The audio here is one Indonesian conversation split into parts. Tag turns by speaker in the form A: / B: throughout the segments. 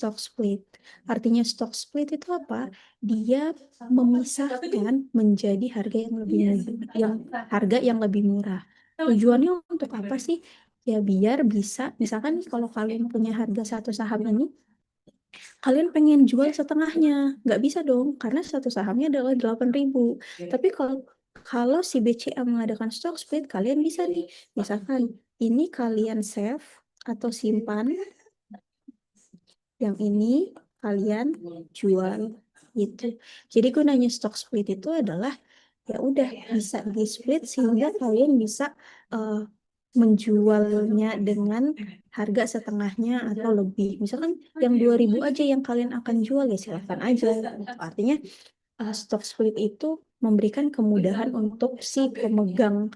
A: stock split. Artinya stock split itu apa? Dia memisahkan menjadi harga yang lebih harga yang lebih murah. Tujuannya untuk apa sih? Ya biar bisa, misalkan nih kalau kalian punya harga satu saham ini, kalian pengen jual setengahnya, nggak bisa dong, karena satu sahamnya adalah 8.000. Tapi kalau kalau si BCA mengadakan stock split, kalian bisa nih, misalkan ini kalian save atau simpan, yang ini kalian jual gitu. Jadi gunanya stock split itu adalah ya udah bisa di split sehingga kalian bisa eh, menjualnya dengan harga setengahnya atau lebih. Misalkan yang 2.000 aja yang kalian akan jual ya silahkan aja. Artinya stock split itu memberikan kemudahan untuk si pemegang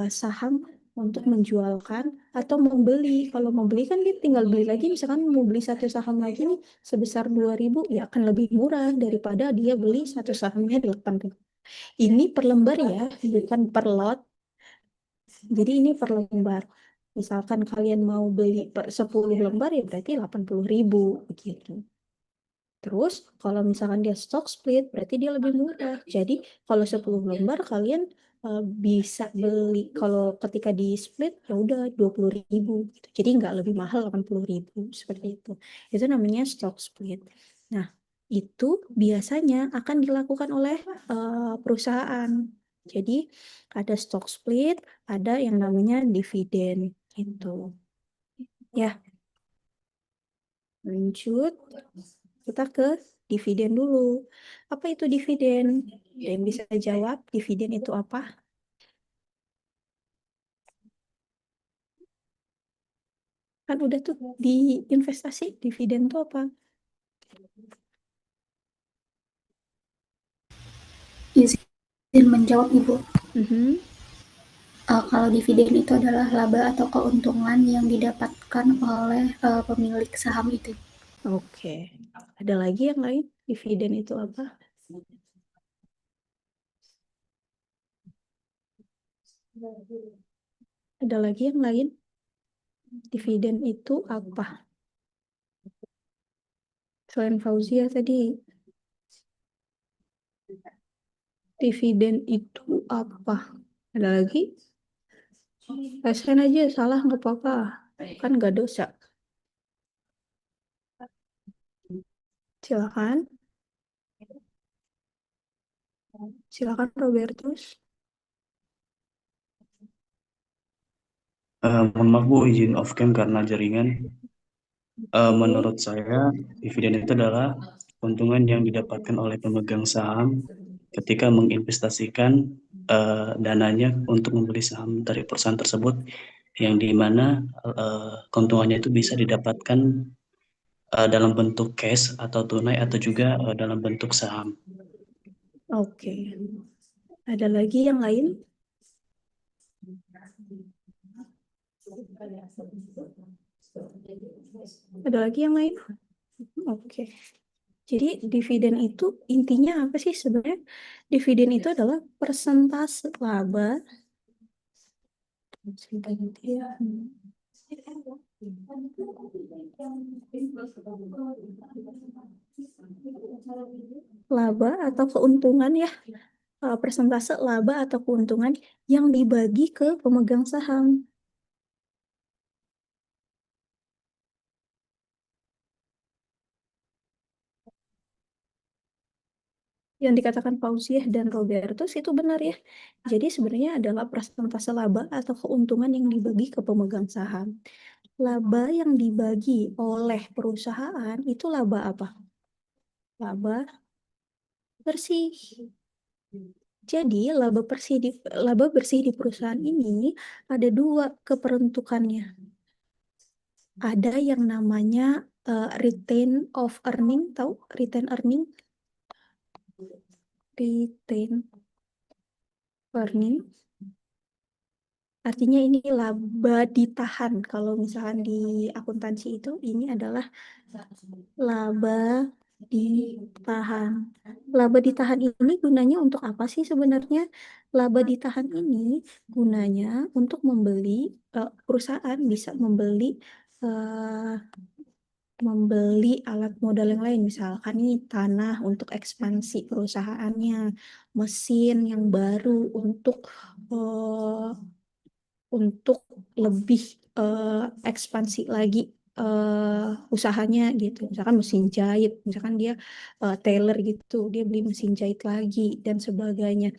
A: saham untuk menjualkan atau membeli. Kalau membeli kan dia tinggal beli lagi, misalkan mau beli satu saham lagi nih sebesar 2.000 ya akan lebih murah daripada dia beli satu sahamnya 8.000. Ini per lembar ya, bukan per lot. Jadi ini per lembar. Misalkan kalian mau beli per 10 lembar ya berarti 80.000 begitu. Terus kalau misalkan dia stock split berarti dia lebih murah. Jadi kalau 10 lembar kalian bisa beli, kalau ketika di split ya udah 20.000 gitu. Jadi nggak lebih mahal 80.000 seperti itu. Itu namanya stock split. Nah, itu biasanya akan dilakukan oleh perusahaan. Jadi ada stock split, ada yang namanya dividen gitu. Ya, lanjut. Kita ke dividen dulu. Apa itu dividen? Ada yang bisa jawab dividen itu apa? Kan udah tuh di investasi, dividen itu apa?
B: Izin menjawab Ibu.
A: Mhm.
B: Kalau dividen itu adalah laba atau keuntungan yang didapatkan oleh pemilik saham itu.
A: Oke. Ada lagi yang lain? Dividen itu apa? Ada lagi yang lain? Dividen itu apa? Selain Fauzia tadi, dividen itu apa? Ada lagi? SN aja salah nggak apa-apa. Kan nggak dosa. Silakan. Silakan Robertus.
C: Mohon maaf Bu, izin off cam karena jaringan.
A: Oke.
C: Menurut saya, dividen itu adalah keuntungan yang didapatkan oleh pemegang saham ketika menginvestasikan dananya untuk membeli saham dari perusahaan tersebut, yang di mana keuntungannya itu bisa didapatkan dalam bentuk cash atau tunai atau juga dalam bentuk saham.
A: Oke. Ada lagi yang lain? Ada lagi yang lain? Oke. Jadi dividen itu intinya apa sih sebenarnya? Dividen itu adalah persentase laba. Laba atau keuntungan ya, persentase laba atau keuntungan yang dibagi ke pemegang saham. Yang dikatakan Fauziah dan Robertus itu benar ya. Jadi sebenarnya adalah persentase laba atau keuntungan yang dibagi ke pemegang saham. Laba yang dibagi oleh perusahaan itu laba apa? Laba bersih. Jadi laba bersih di perusahaan ini ada dua keperuntukannya. Ada yang namanya retain of earning, tahu retain earning? Retain earning artinya ini laba ditahan. Kalau misalkan di akuntansi itu ini adalah laba ditahan. Laba ditahan ini gunanya untuk apa sih sebenarnya? Laba ditahan ini gunanya untuk membeli perusahaan bisa membeli eh, membeli alat modal yang lain, misalkan nih tanah untuk ekspansi perusahaannya, mesin yang baru untuk lebih ekspansi lagi usahanya gitu. Misalkan mesin jahit, misalkan dia tailor gitu, dia beli mesin jahit lagi dan sebagainya.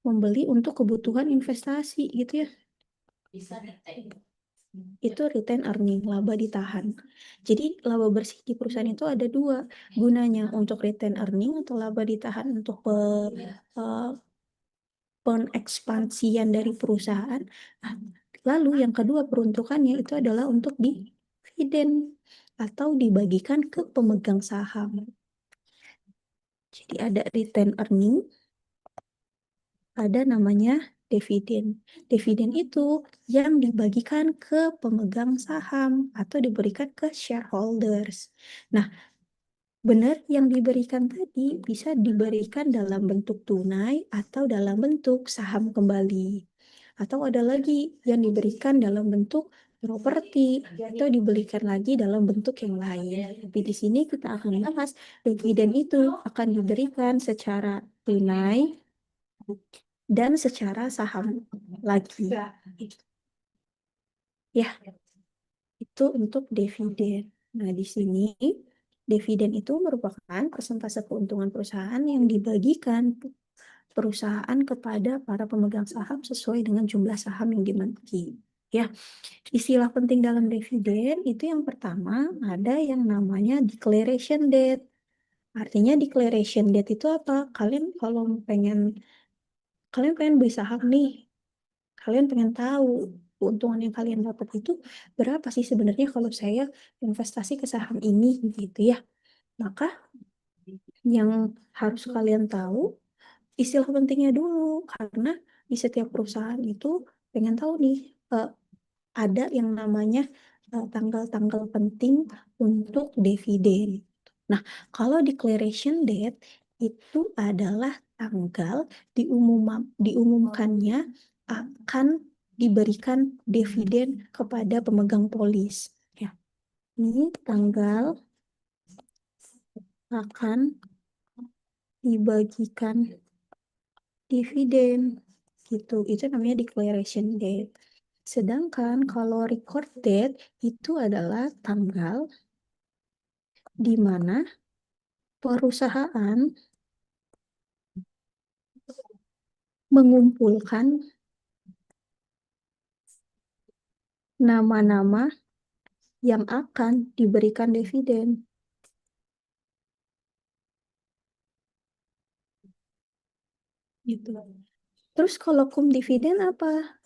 A: Membeli untuk kebutuhan investasi gitu ya. Itu retain earning, laba ditahan. Jadi laba bersih di perusahaan itu ada dua gunanya, untuk retain earning atau laba ditahan untuk pengekspansian dari perusahaan. Nah, lalu yang kedua peruntukannya itu adalah untuk dividen atau dibagikan ke pemegang saham. Jadi ada retain earning, ada namanya dividen. Dividen itu yang dibagikan ke pemegang saham atau diberikan ke shareholders. Nah, benar yang diberikan tadi bisa diberikan dalam bentuk tunai atau dalam bentuk saham kembali. Atau ada lagi yang diberikan dalam bentuk properti atau diberikan lagi dalam bentuk yang lain. Tapi di sini kita akan bahas dividen itu akan diberikan secara tunai dan secara saham lagi. Ya, itu untuk dividen. Nah, di sini dividen itu merupakan persentase keuntungan perusahaan yang dibagikan perusahaan kepada para pemegang saham sesuai dengan jumlah saham yang dimiliki. Ya, istilah penting dalam dividen itu yang pertama ada yang namanya declaration date. Artinya declaration date itu apa? Kalian pengen beli saham nih, kalian pengen tahu keuntungan yang kalian dapat itu berapa sih sebenarnya kalau saya investasi ke saham ini gitu ya. Maka yang harus kalian tahu istilah pentingnya dulu, karena di setiap perusahaan itu pengen tahu nih ada yang namanya tanggal-tanggal penting untuk dividen. Nah, kalau declaration date itu adalah tanggal diumumkannya akan diberikan dividen kepada pemegang polis. Ya, ini tanggal akan dibagikan dividen gitu. Itu namanya declaration date. Sedangkan kalau record date itu adalah tanggal di mana perusahaan mengumpulkan nama-nama yang akan diberikan dividen. Gitu. Terus kalau cum dividen apa?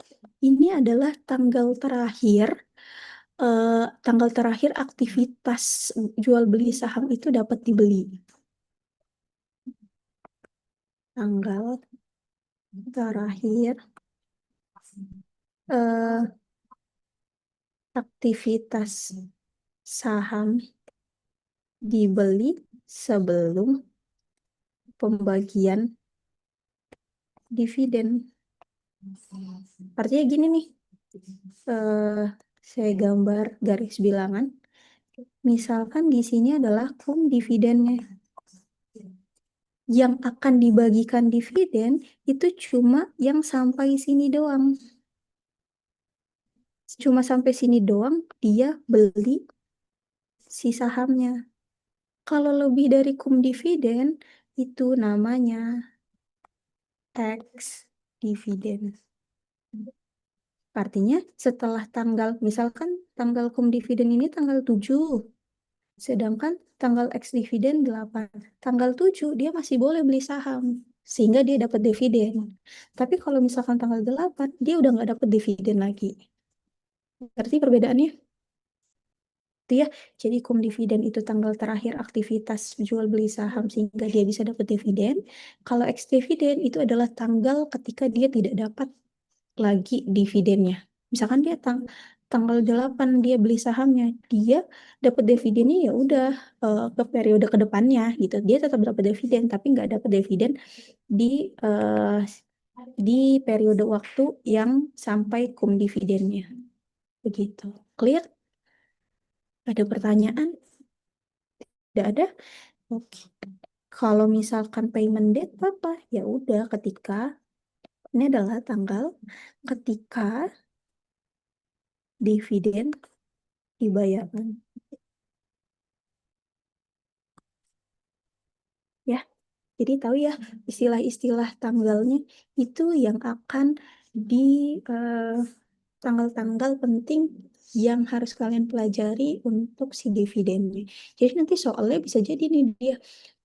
A: Ini adalah tanggal terakhir aktivitas jual beli saham itu dapat dibeli. Tanggal terakhir aktivitas saham dibeli sebelum pembagian dividen. Artinya gini nih, saya gambar garis bilangan. Misalkan di sini adalah cum dividennya. Yang akan dibagikan dividen itu cuma yang sampai sini doang. Cuma sampai sini doang dia beli si sahamnya. Kalau lebih dari cum dividen itu namanya tax dividen. Artinya setelah misalkan tanggal cum dividen ini tanggal 7, sedangkan tanggal ex dividen 8. Tanggal 7 dia masih boleh beli saham, sehingga dia dapat dividen. Tapi kalau misalkan tanggal 8, dia udah nggak dapat dividen lagi. Berarti perbedaannya? Itu ya, jadi cum dividen itu tanggal terakhir aktivitas jual beli saham sehingga dia bisa dapat dividen. Kalau ex dividen itu adalah tanggal ketika dia tidak dapat lagi dividennya. Misalkan dia tanggal 8 dia beli sahamnya, dia dapat dividennya ya udah ke periode kedepannya gitu. Dia tetap dapat dividen tapi nggak dapat dividen di periode waktu yang sampai cum dividennya. Begitu. Clear? Ada pertanyaan? Tidak ada? Oke. Kalau misalkan payment date apa? Ya udah ketika ini adalah tanggal ketika dividen dibayarkan. Ya, jadi tahu ya istilah-istilah tanggalnya itu yang akan di eh, tanggal-tanggal penting yang harus kalian pelajari untuk si dividennya. Jadi nanti soalnya bisa jadi nih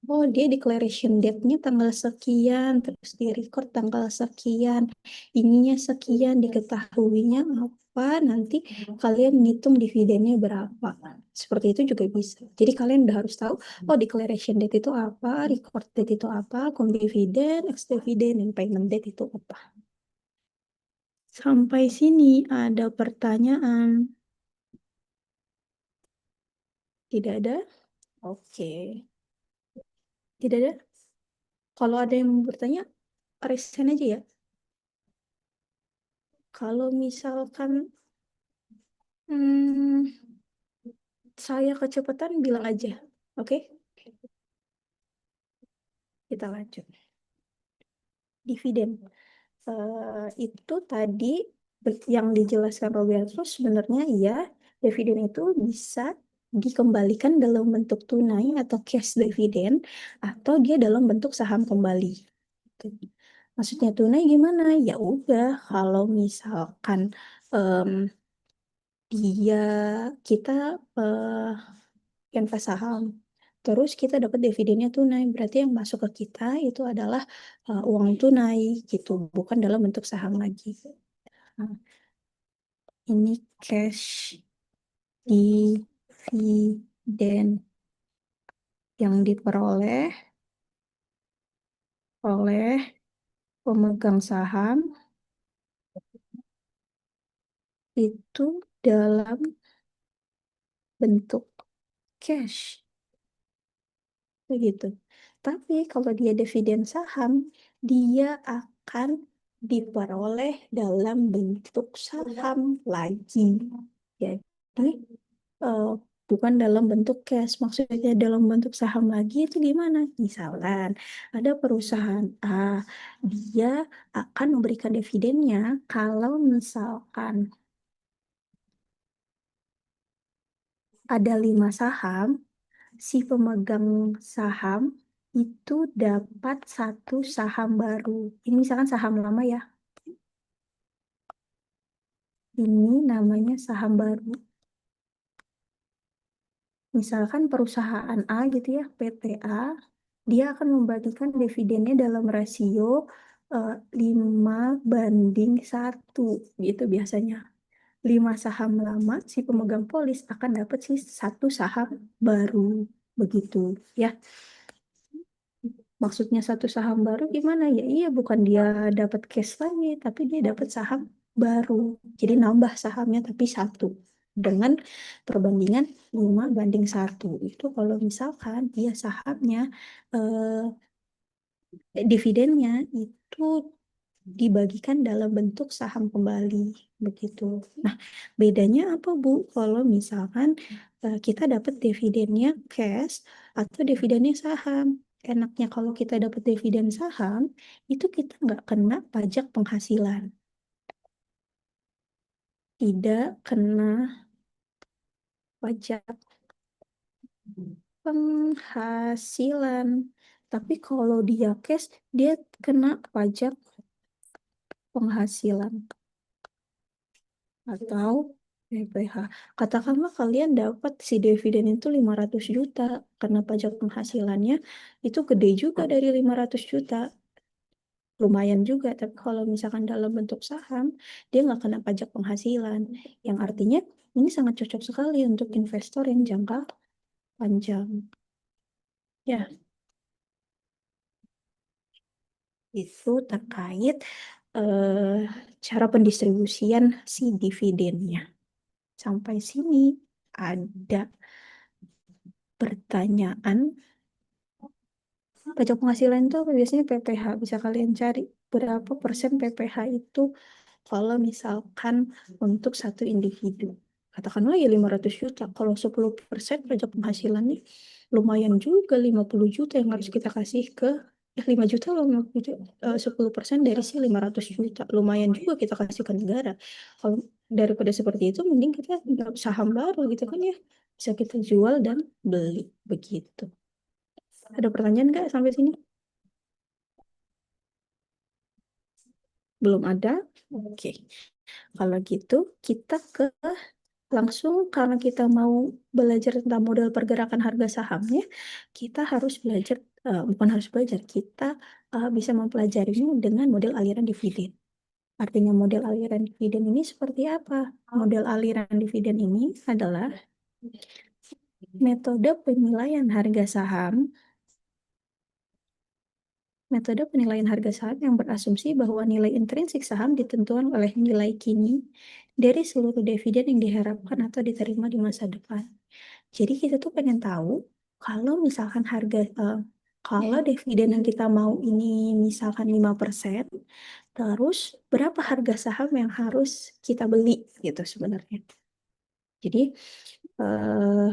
A: oh dia declaration date-nya tanggal sekian, terus di record tanggal sekian, ininya sekian, diketahuinya apa, nanti kalian ngitung dividennya berapa. Seperti itu juga bisa. Jadi kalian udah harus tahu, oh declaration date itu apa, record date itu apa, cum dividen, ex dividen, dan payment date itu apa. Sampai sini ada pertanyaan? Tidak ada? Oke. Tidak ada? Kalau ada yang mau bertanya, raise hand aja ya. Kalau misalkan hmm, saya kecepatan bilang aja. Oke? Kita lanjut. Dividen. Itu tadi yang dijelaskan Roberto sebenarnya iya, dividen itu bisa dikembalikan dalam bentuk tunai atau cash dividen atau dia dalam bentuk saham kembali. Maksudnya tunai gimana? Ya udah, kalau misalkan em, dia kita invest saham, terus kita dapat dividennya tunai, berarti yang masuk ke kita itu adalah uang tunai gitu, bukan dalam bentuk saham lagi. Nah, ini cash dividen yang diperoleh oleh pemegang saham itu dalam bentuk cash. Begitu. Tapi kalau dia dividen saham, dia akan diperoleh dalam bentuk saham lagi. Jadi eh, bukan dalam bentuk cash. Maksudnya dalam bentuk saham lagi itu gimana? Misalkan ada perusahaan A, dia akan memberikan dividennya kalau misalkan ada 5 saham, si pemegang saham itu dapat 1 saham baru. Ini misalkan saham lama ya. Ini namanya saham baru. Misalkan perusahaan A gitu ya, PT A, dia akan membagikan dividennya dalam rasio 5:1 gitu biasanya. 5 saham lama, si pemegang polis akan dapat 1 saham baru. Begitu ya. Maksudnya 1 saham baru gimana? Ya iya, bukan dia dapat cash lagi, tapi dia dapat saham baru. Jadi nambah sahamnya tapi 1. Dengan perbandingan 5:1. Itu kalau misalkan dia sahamnya, dividennya itu dibagikan dalam bentuk saham kembali. Begitu. Nah, bedanya apa Bu? Kalau misalkan kita dapat dividennya cash atau dividennya saham. Enaknya kalau kita dapat dividen saham, itu kita nggak kena pajak penghasilan. Tidak kena pajak penghasilan. Tapi kalau dia cash, dia kena pajak penghasilan atau PPh. Katakanlah kalian dapat si dividen itu 500 juta, karena pajak penghasilannya itu gede juga dari 500 juta. Lumayan juga, tapi kalau misalkan dalam bentuk saham, dia nggak kena pajak penghasilan. Yang artinya ini sangat cocok sekali untuk investor yang jangka panjang. Ya, itu terkait cara pendistribusian si dividennya. Sampai sini ada pertanyaan. Pajak penghasilan itu apa? Biasanya PPh. Bisa kalian cari berapa persen PPh itu kalau misalkan untuk satu individu. Katakanlah ya 500 juta. Kalau 10% pajak penghasilannya lumayan juga 50 juta yang harus kita kasih ke 5 juta loh, 50 juta, 10% dari si 500 juta. Lumayan juga kita kasih ke negara. Kalau daripada seperti itu, mending kita dapat saham baru gitu kan ya. Bisa kita jual dan beli begitu. Ada pertanyaan nggak sampai sini? Belum ada? Oke. Kalau gitu kita ke langsung, karena kita mau belajar tentang model pergerakan harga sahamnya, kita harus belajar, bukan harus belajar, kita bisa mempelajarinya dengan model aliran dividen. Artinya model aliran dividen ini seperti apa? Model aliran dividen ini adalah metode penilaian harga saham. Metode penilaian harga saham yang berasumsi bahwa nilai intrinsik saham ditentukan oleh nilai kini dari seluruh dividen yang diharapkan atau diterima di masa depan. Jadi kita tuh pengen tahu kalau misalkan kalau dividen yang kita mau ini misalkan 5%, terus berapa harga saham yang harus kita beli gitu sebenarnya. Jadi eh,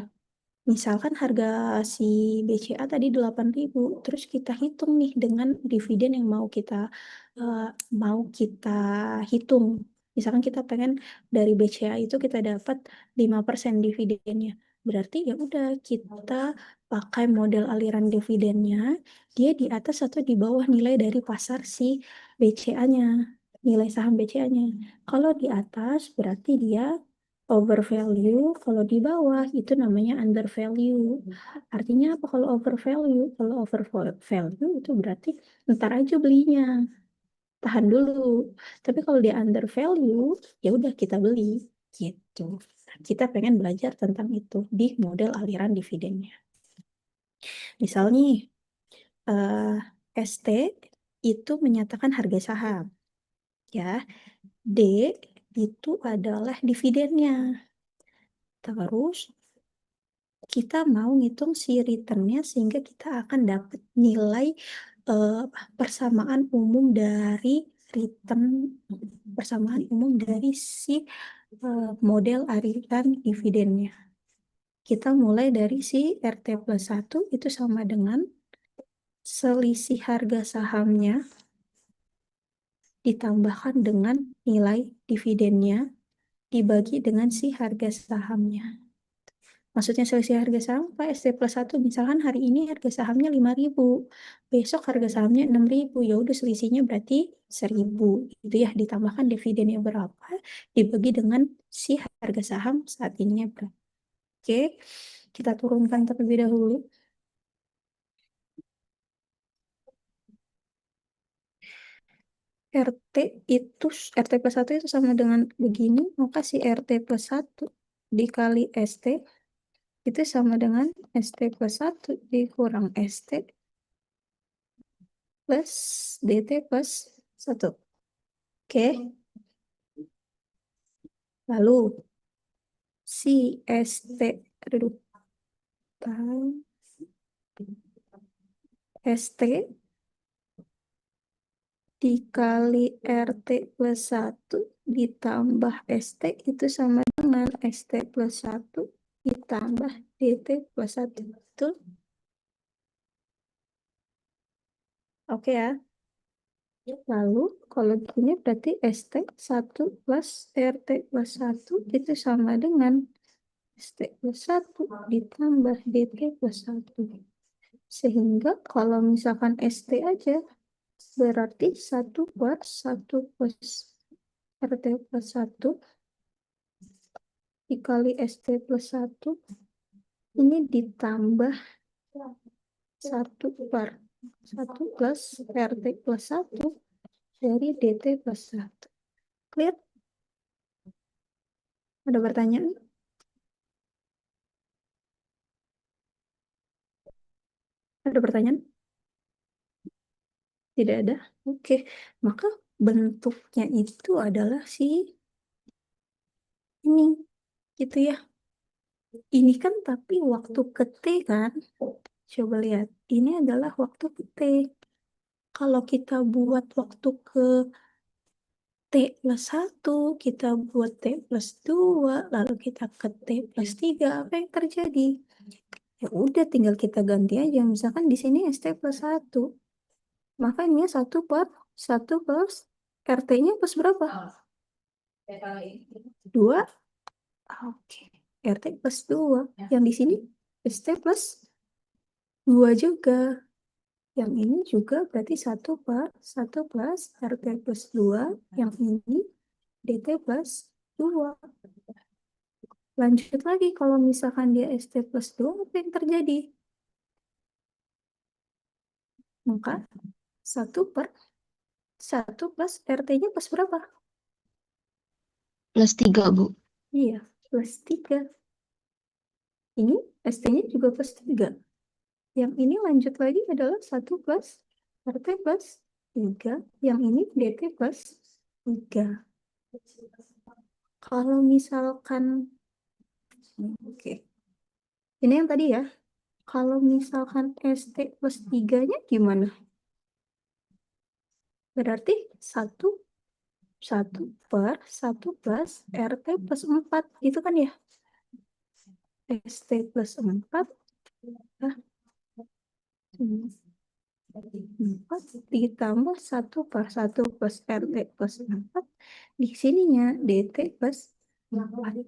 A: misalkan harga si BCA tadi 8.000, terus kita hitung nih dengan dividen yang eh, mau kita hitung. Misalkan kita pengen dari BCA itu kita dapat 5% dividennya. Berarti ya udah kita pakai model aliran dividennya, dia di atas atau di bawah nilai dari pasar si BCA-nya, nilai saham BCA-nya. Kalau di atas berarti dia overvalue, kalau di bawah itu namanya undervalue. Artinya apa kalau overvalue? Kalau overvalue itu berarti ntar aja belinya, tahan dulu. Tapi kalau dia undervalue, ya udah kita beli gitu. Kita pengen belajar tentang itu di model aliran dividennya. Misalnya ST itu menyatakan harga saham, ya. D itu adalah dividennya. Terus kita mau ngitung si returnnya sehingga kita akan dapat nilai persamaan umum dari return, persamaan umum dari si model arisan dividennya. Kita mulai dari si RT plus 1 itu sama dengan selisih harga sahamnya ditambahkan dengan nilai dividennya dibagi dengan si harga sahamnya. Maksudnya selisih harga saham Pak ST plus 1, misalkan hari ini harga sahamnya 5.000, besok harga sahamnya 6.000, ya udah selisihnya berarti 1.000. Itu ya, ditambahkan dividennya berapa dibagi dengan si harga saham saat ini berapa. Oke, kita turunkan terlebih dahulu. RT itu RT plus 1 itu sama dengan begini, maka si RT plus 1 dikali ST itu sama dengan ST plus 1 dikurang ST plus DT plus 1. Oke. Lalu si ST, aduh, ST dikali RT plus 1 ditambah ST itu sama dengan ST plus 1 ditambah DT plus 1. Betul? Oke ya. Lalu kalau gini berarti ST 1 plus RT plus 1 itu sama dengan ST plus 1 ditambah DT plus 1. Sehingga kalau misalkan ST aja berarti 1 per 1 plus RT plus 1 dikali ST plus 1 ini ditambah 1 per 1 plus RT plus 1 dari DT plus 1. Clear? Ada pertanyaan? Ada pertanyaan? Tidak ada? Oke. Maka bentuknya itu adalah ini. Gitu ya. Ini kan tapi waktu ke T kan. Coba lihat. Ini adalah waktu ke T. Kalau kita buat waktu ke T plus 1, kita buat T plus 2, lalu kita ke T plus 3, apa yang terjadi? Ya udah tinggal kita ganti aja. Misalkan di sini ST plus 1. Makanya 1 plus RT-nya plus berapa? 2. Oke. RT plus 2. Yang di sini ST plus 2 juga. Yang ini juga berarti 1 plus RT plus 2. Yang ini DT plus 2. Lanjut lagi kalau misalkan dia ST plus 2, apa yang terjadi? Maka 1 plus RT-nya plus berapa?
D: Plus 3, Bu.
A: Iya, plus 3. Ini ST-nya juga plus 3. Yang ini lanjut lagi adalah 1 plus RT plus 3. Yang ini DT plus 3. Kalau misalkan, oke. Ini yang tadi ya. Kalau misalkan ST plus 3-nya gimana? Berarti 1 per 1 plus RT plus 4. Gitu kan ya? ST plus 4. Nah, 4 ditambah 1 per 1 plus RT plus 4. Di sininya DT plus 4.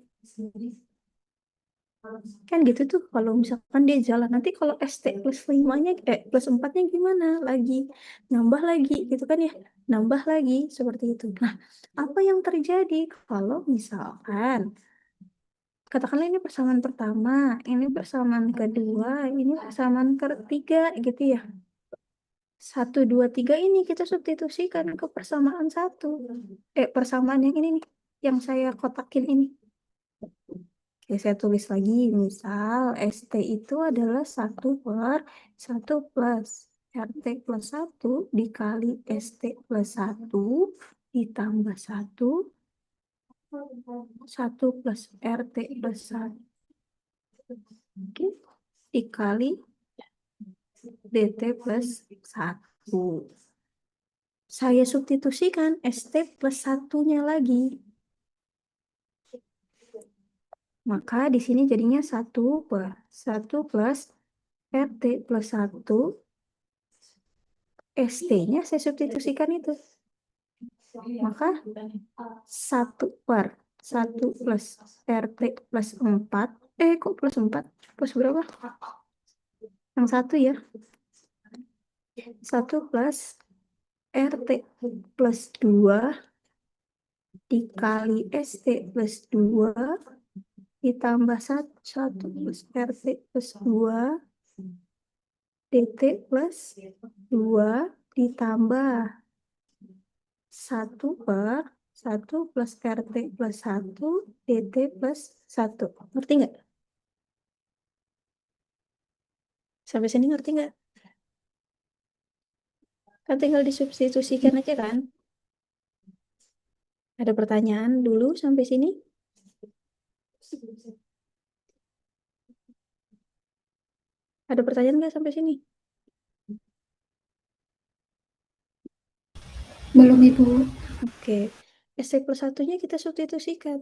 A: Kan gitu tuh kalau misalkan dia jalan. Nanti kalau ST plus 5-nya, plus 4-nya gimana? Lagi. Nambah lagi gitu kan ya. Nambah lagi seperti itu. Nah, apa yang terjadi kalau misalkan katakanlah ini persamaan pertama, ini persamaan kedua, ini persamaan ketiga gitu ya. 1, 2, 3 ini kita substitusikan ke persamaan 1. Persamaan yang ini nih. Yang saya kotakin ini. Oke, saya tulis lagi. Misal ST itu adalah 1 per 1 plus RT plus 1 dikali ST plus 1 ditambah 1. 1 plus RT plus 1. Oke. Dikali DT plus 1. Saya substitusikan ST plus 1-nya lagi. Maka di sini jadinya 1 per 1 plus RT plus 1. ST-nya saya substitusikan itu. Maka 1 per 1 plus RT plus 4. Kok plus 4? Plus berapa? Yang 1 ya. 1 plus RT plus 2 dikali ST plus 2 ditambah 1 plus RT plus 2 DT plus 2 ditambah 1 per 1 plus RT plus 1 DT plus 1. Ngerti nggak? Sampai sini ngerti nggak? Kan tinggal disubstitusikan aja kan? Ada pertanyaan dulu sampai sini? Ada pertanyaan nggak sampai sini?
B: Belum, Ibu.
A: Oke. ST plus 1-nya kita substitusikan.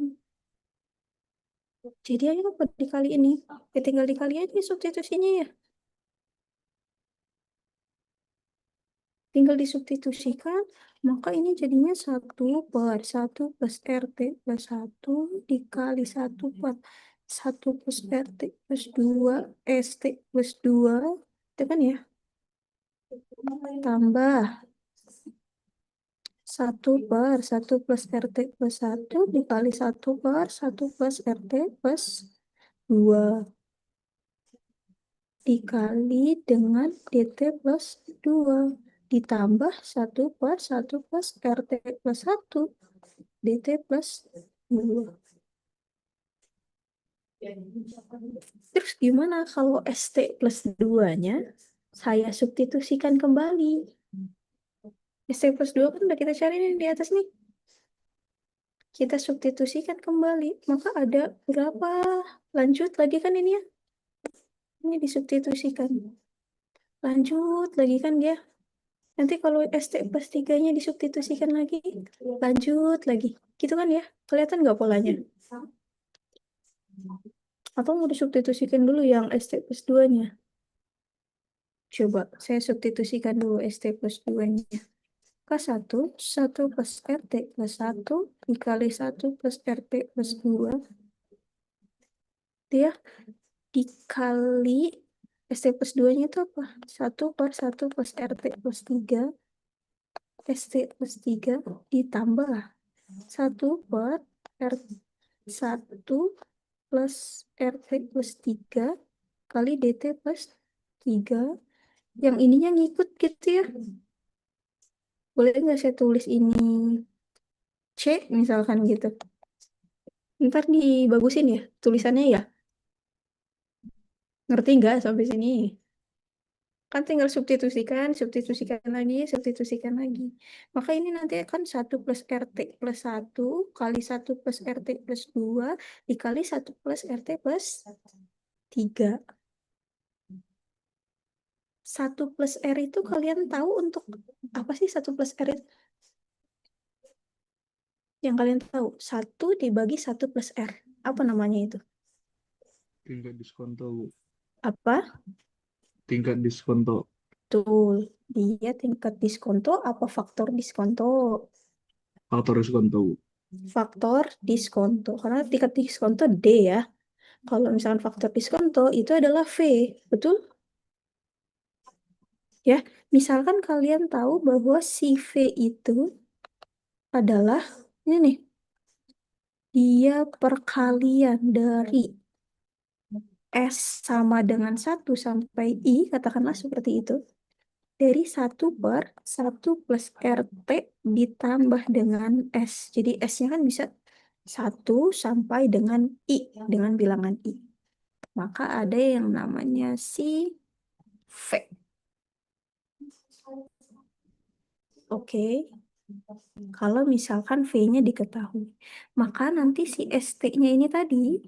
A: Jadi aja apa dikali ini? Ya tinggal dikali aja substitusinya ya. Tinggal disubstitusikan, maka ini jadinya 1 per 1 plus RT plus 1 dikali 1 per 1 plus RT plus 2 ST plus 2. Itu kan ya? Tambah 1 per 1 plus RT plus 1 dikali 1 per 1 plus RT plus 2 dikali dengan DT plus 2 ditambah 1 per 1 plus RT plus 1 DT plus 2. Terus gimana kalau ST plus 2-nya saya substitusikan kembali? ST plus 2 kan udah kita cari nih di atas nih. Kita substitusikan kembali. Maka ada berapa? Lanjut lagi kan ini ya. Ini disubstitusikan. Lanjut lagi kan dia. Nanti kalau ST plus 3-nya disubstitusikan lagi. Lanjut lagi. Gitu kan ya. Kelihatan nggak polanya? Atau mau disubstitusikan dulu yang ST plus 2-nya? Coba saya substitusikan dulu ST plus 2-nya. K1, 1 plus RT plus 1 dikali 1 plus RT plus 2. Dia dikali ST plus 2-nya itu apa? 1 per 1 plus RT plus 3. ST plus 3 ditambah 1 per R1 plus RT plus 3 kali DT plus 3. Yang ininya ngikut gitu ya. Boleh nggak saya tulis ini C misalkan gitu. Ntar dibagusin ya tulisannya ya. Ngerti nggak sampai sini? Kan tinggal substitusikan, substitusikan lagi. Maka ini nanti akan 1 plus RT plus 1 kali 1 plus RT plus 2 dikali 1 plus RT plus 3. 1 plus R itu kalian tahu untuk apa sih 1 plus R itu? Yang kalian tahu, 1 dibagi 1 plus R. Apa namanya itu?
D: Tingkat diskonto.
A: Apa?
D: Tingkat diskonto.
A: Betul. Dia tingkat diskonto apa faktor diskonto?
D: Faktor diskonto.
A: Faktor diskonto. Karena tingkat diskonto D ya. Kalau misalkan faktor diskonto itu adalah V. Betul? Ya, misalkan kalian tahu bahwa si V itu adalah ini nih. Dia perkalian dari S sama dengan 1 sampai I, katakanlah seperti itu. Dari 1 per 1 plus RT ditambah dengan S. Jadi S-nya kan bisa 1 sampai dengan I, dengan bilangan I. Maka ada yang namanya si V. Oke. Kalau misalkan V-nya diketahui. Maka nanti si ST-nya ini tadi,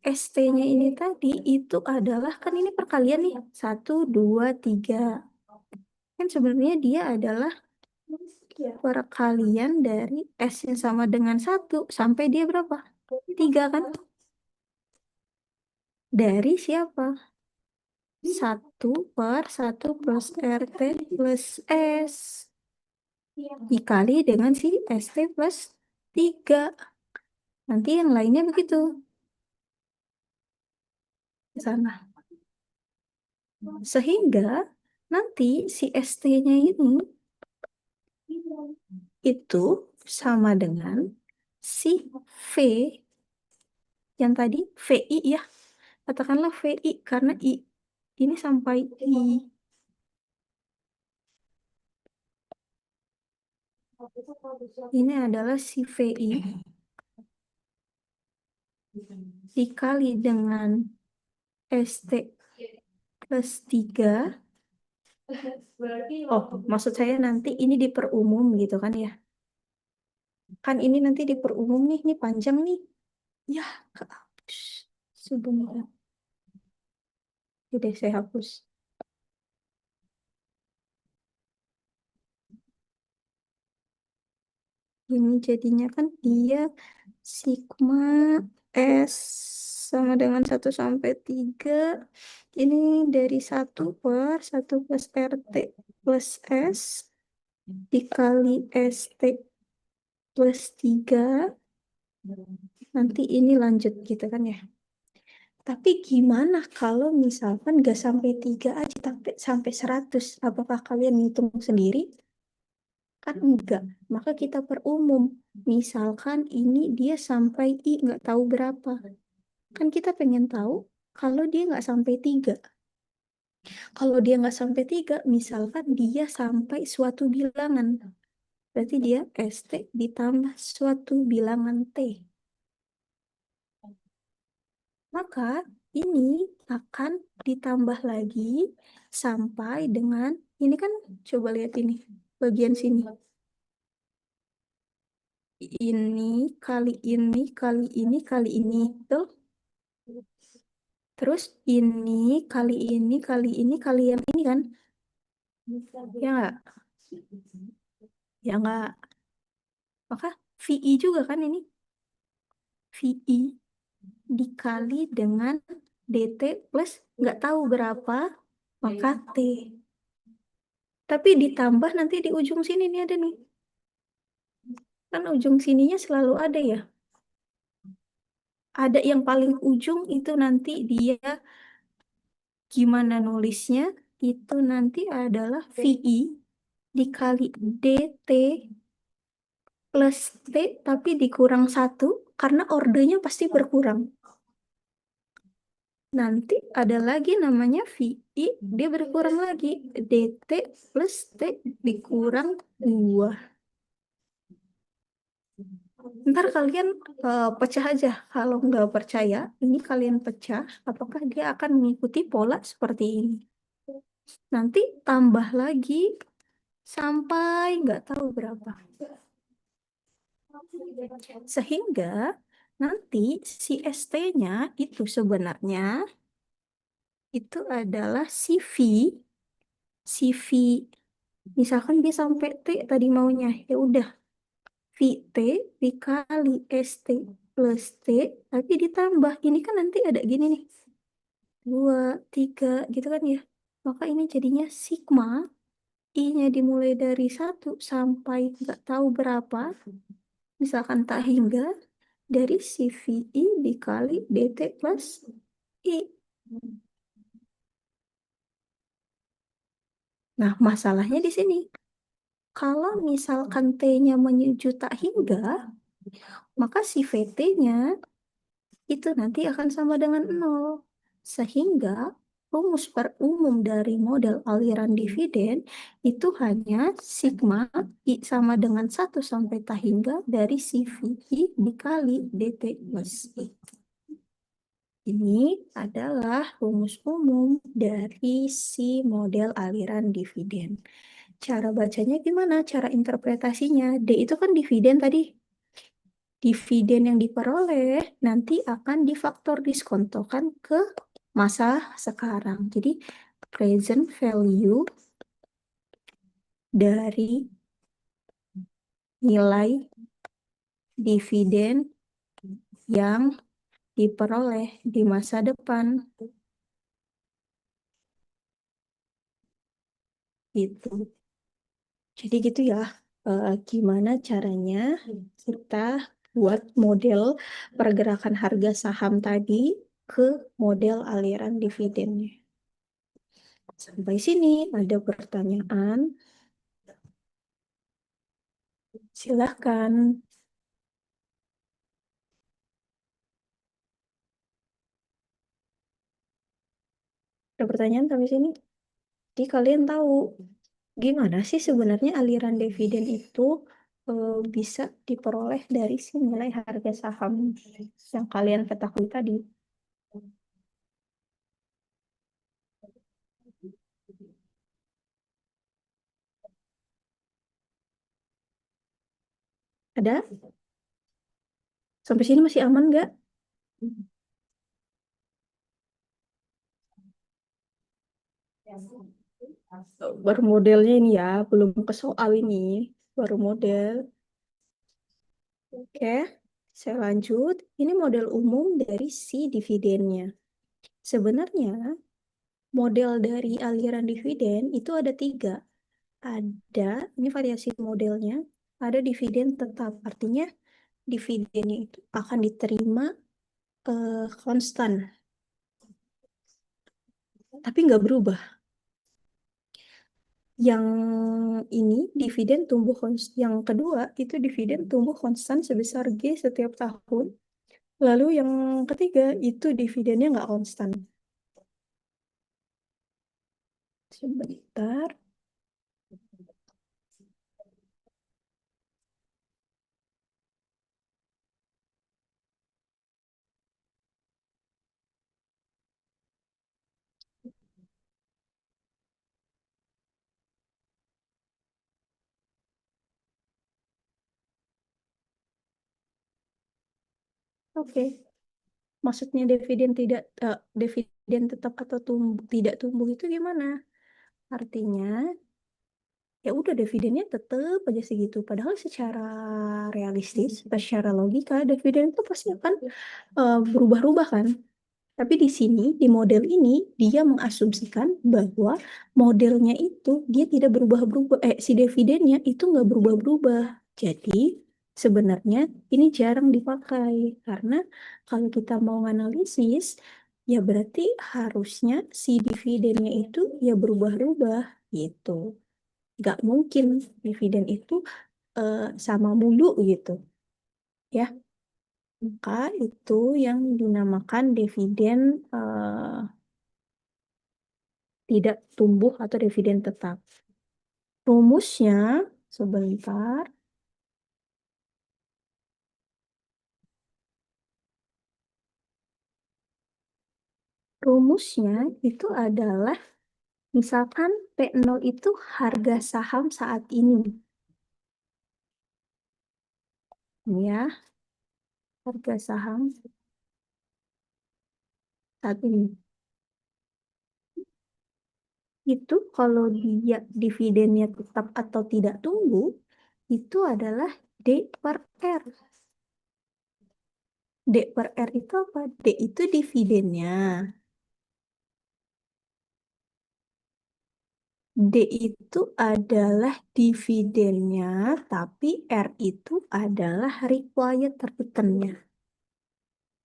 A: ST-nya ini tadi itu adalah, kan ini perkalian nih. 1, 2, 3. Kan sebenarnya dia adalah perkalian dari S yang sama dengan 1 sampai dia berapa? 3 kan? Dari siapa? 1 per 1 plus RT plus S. Dikali dengan si ST plus 3. Nanti yang lainnya begitu. Ke sana. Sehingga nanti si ST-nya ini itu sama dengan si V yang tadi VI ya. Katakanlah VI karena I ini sampai I. Ini adalah si VI dikali dengan ST plus 3. Oh, maksud saya nanti ini diperumum gitu kan ya. Kan ini nanti diperumum nih, ini panjang nih. Ya, kehapus. Sebentar. Udah saya hapus. Ini jadinya kan dia sigma S sama dengan 1 sampai 3. Ini dari 1 per 1 plus RT plus S dikali ST plus 3. Nanti ini lanjut gitu kan ya. Tapi gimana kalau misalkan gak sampai 3 aja, tapi sampai 100? Apakah kalian hitung sendiri? Kan enggak. Maka kita perumum. Misalkan ini dia sampai I nggak tahu berapa. Kan kita pengen tahu kalau dia nggak sampai 3. Kalau dia nggak sampai 3, misalkan dia sampai suatu bilangan. Berarti dia ST ditambah suatu bilangan T. Maka ini akan ditambah lagi sampai dengan, ini kan coba lihat ini, bagian sini. Ini kali ini kali ini kali ini. Tuh. Terus ini kali ini kali ini kali yang ini kan? Ya enggak? Ya enggak. Maka VI juga kan ini. VI dikali dengan DT plus nggak tahu berapa, maka T. Tapi ditambah nanti di ujung sini nih ada nih. Kan ujung sininya selalu ada ya. Ada yang paling ujung itu nanti dia gimana nulisnya, itu nanti adalah VI dikali DT plus T tapi dikurang 1 karena ordernya pasti berkurang. Nanti ada lagi namanya VI, dia berkurang lagi. DT plus T dikurang 2. Ntar kalian pecah aja. Kalau nggak percaya, ini kalian pecah, apakah dia akan mengikuti pola seperti ini. Nanti tambah lagi sampai nggak tahu berapa. Sehingga nanti si ST-nya itu sebenarnya itu adalah CV, misalkan dia sampai T tadi maunya, ya udah VT dikali ST plus T, tapi ditambah, ini kan nanti ada gini nih, 2, 3, gitu kan ya. Maka ini jadinya sigma, I-nya dimulai dari 1 sampai nggak tahu berapa, misalkan tak hingga, dari CVI dikali DT plus I. Nah, masalahnya di sini. Kalau misalkan T-nya menuju tak hingga, maka si VT-nya itu nanti akan sama dengan 0. Sehingga rumus per umum dari model aliran dividen itu hanya sigma I sama dengan 1 sampai tak hingga dari CVI dikali DT plus I. Ini adalah rumus umum dari si model aliran dividen. Cara bacanya gimana? Cara interpretasinya. D itu kan dividen tadi. Dividen yang diperoleh nanti akan difaktor diskontokan ke masa sekarang. Jadi present value dari nilai dividen yang diperoleh di masa depan. Gitu. Jadi gitu ya, gimana caranya kita buat model pergerakan harga saham tadi ke model aliran dividennya. Sampai sini ada pertanyaan? Silahkan. Ada pertanyaan sampai sini? Jadi kalian tahu gimana sih sebenarnya aliran dividen itu bisa diperoleh dari si nilai harga saham yang kalian ketahui tadi. Ada? Sampai sini masih aman nggak? Baru modelnya ini ya, belum ke soal ini. Baru model. Oke, saya lanjut. Ini model umum dari si dividennya. Sebenarnya model dari aliran dividen itu ada 3. Ada, ini variasi modelnya, ada dividen tetap. Artinya dividennya itu akan diterima konstan. Tapi nggak berubah. Yang ini dividen tumbuh konstan. Yang kedua itu dividen tumbuh konstan sebesar G setiap tahun. Lalu yang ketiga itu dividennya nggak konstan. Sebentar. Oke. Maksudnya dividen tetap atau tidak tumbuh itu gimana? Artinya ya udah dividennya tetap aja segitu. Padahal secara realistis, secara logika, dividen itu pasti akan berubah-ubah kan. Tapi di sini, di model ini, dia mengasumsikan bahwa modelnya itu dia tidak berubah-berubah, si dividennya itu nggak berubah-berubah. Jadi sebenarnya ini jarang dipakai karena kalau kita mau analisis, ya berarti harusnya si dividennya itu ya berubah-ubah gitu. Nggak mungkin dividen itu sama mulu gitu, ya. Maka itu yang dinamakan dividen tidak tumbuh atau dividen tetap. Rumusnya, sebentar. Rumusnya itu adalah, misalkan P0 itu harga saham saat ini. Ini ya, harga saham saat ini. Itu kalau dia dividennya tetap atau tidak tumbuh, itu adalah D per R. D per R itu apa? D itu dividennya. D itu adalah dividennya, tapi R itu adalah required return-nya.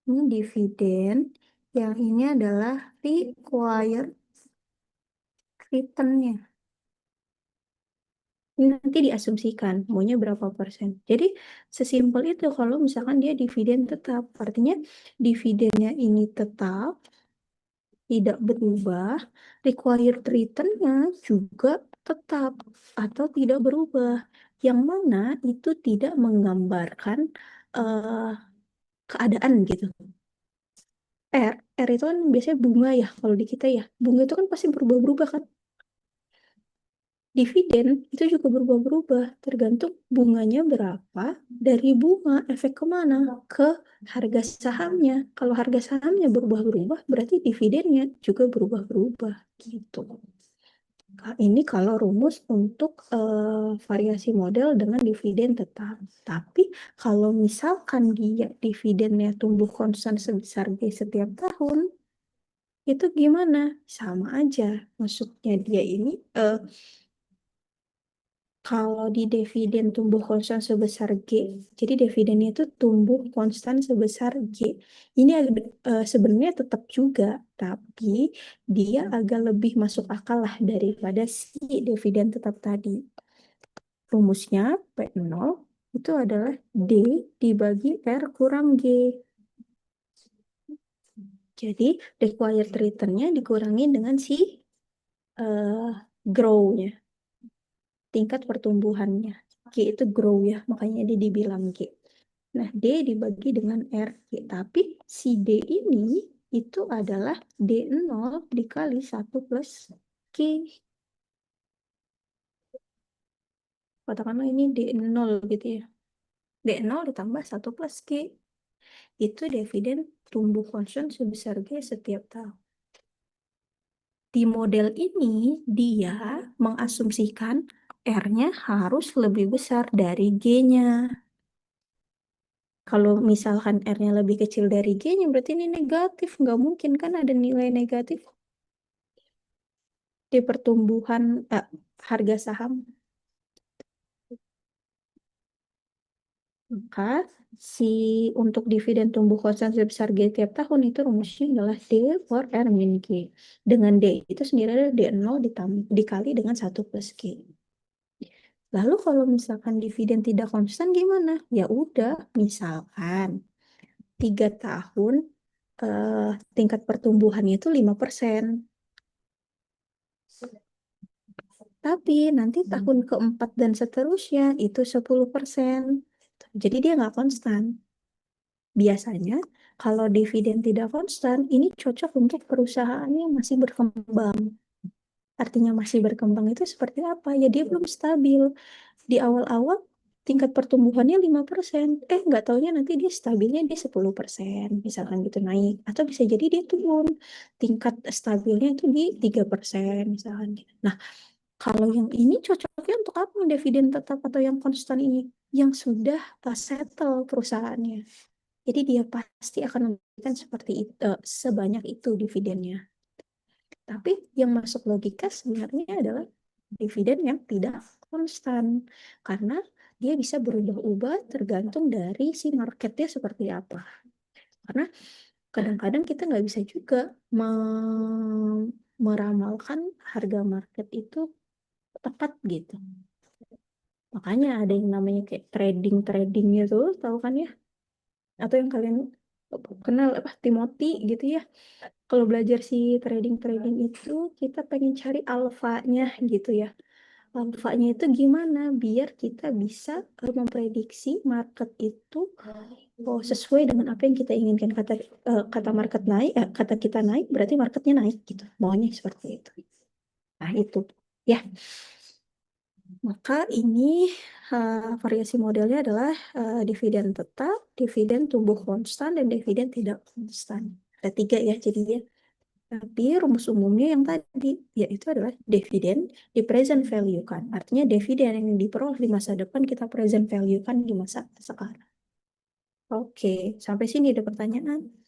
A: Ini dividen, yang ini adalah required return-nya. Ini nanti diasumsikan, maunya berapa persen. Jadi sesimpel itu kalau misalkan dia dividen tetap, artinya dividennya ini tetap, tidak berubah, required return-nya juga tetap atau tidak berubah. Yang mana itu tidak menggambarkan eh, keadaan gitu. R itu kan biasanya bunga ya, kalau di kita ya. Bunga itu kan pasti berubah-berubah kan. Dividen itu juga berubah-berubah, tergantung bunganya berapa, dari bunga efek kemana? Ke harga sahamnya. Kalau harga sahamnya berubah-berubah, berarti dividennya juga berubah-berubah gitu. Ini kalau rumus untuk variasi model dengan dividen tetap. Tapi kalau misalkan dia dividennya tumbuh konstan sebesar G setiap tahun, itu gimana? Sama aja. Maksudnya dia ini kalau di dividen tumbuh konstan sebesar G, jadi dividennya itu tumbuh konstan sebesar G. Ini sebenarnya tetap juga, tapi dia agak lebih masuk akal lah daripada si dividen tetap tadi. Rumusnya P0 itu adalah D dibagi R kurang G. Jadi required return-nya dikurangi dengan si grow-nya, tingkat pertumbuhannya. G itu grow ya, makanya dia dibilang G. Nah, D dibagi dengan R. Tapi si D ini itu adalah D0 dikali 1 plus G. Katakanlah ini D0 gitu ya. D0 ditambah 1 plus G. Itu dividen tumbuh konstan sebesar G setiap tahun. Di model ini, dia mengasumsikan R-nya harus lebih besar dari G-nya. Kalau misalkan R-nya lebih kecil dari G-nya, berarti ini negatif. Nggak mungkin kan ada nilai negatif di pertumbuhan harga saham. Maka untuk dividen tumbuh konstan sebesar G tiap tahun itu rumusnya adalah D for R min G. Dengan D itu sendiri adalah D0 dikali dengan 1 plus G. Lalu kalau misalkan dividen tidak konstan gimana? Ya udah, misalkan 3 tahun tingkat pertumbuhannya itu 5%. Tapi nanti tahun keempat dan seterusnya itu 10%. Jadi dia nggak konstan. Biasanya kalau dividen tidak konstan, ini cocok untuk perusahaan yang masih berkembang. Artinya masih berkembang itu seperti apa? Ya dia belum stabil. Di awal-awal tingkat pertumbuhannya 5%. Nggak taunya nanti dia stabilnya di 10%. Misalkan gitu naik. Atau bisa jadi dia turun. Tingkat stabilnya itu di 3% misalkan. Nah, Kalau yang ini cocoknya untuk apa? Dividen tetap atau yang konstan ini? Yang sudah settle perusahaannya. Jadi dia pasti akan memberikan seperti itu, sebanyak itu dividennya. Tapi yang masuk logika sebenarnya adalah dividen yang tidak konstan. Karena dia bisa berubah-ubah tergantung dari si marketnya seperti apa. Karena kadang-kadang kita nggak bisa juga meramalkan harga market itu tepat gitu. Makanya ada yang namanya kayak trading gitu, tahu kan ya? Atau yang kalian kenal apa Timothy gitu ya. Kalau belajar si trading itu kita pengen cari alfanya gitu ya. Alfanya itu gimana biar kita bisa memprediksi market itu sesuai dengan apa yang kita inginkan. Kata market naik, kata kita naik berarti marketnya naik gitu. Maunya seperti itu. Nah, itu ya. Maka ini variasi modelnya adalah dividen tetap, dividen tumbuh konstan, dan dividen tidak konstan. Ada 3 ya jadinya. Tapi rumus umumnya yang tadi, yaitu adalah dividen di present value kan. Artinya dividen yang diperoleh di masa depan kita present value kan di masa sekarang. Oke, sampai sini ada pertanyaan?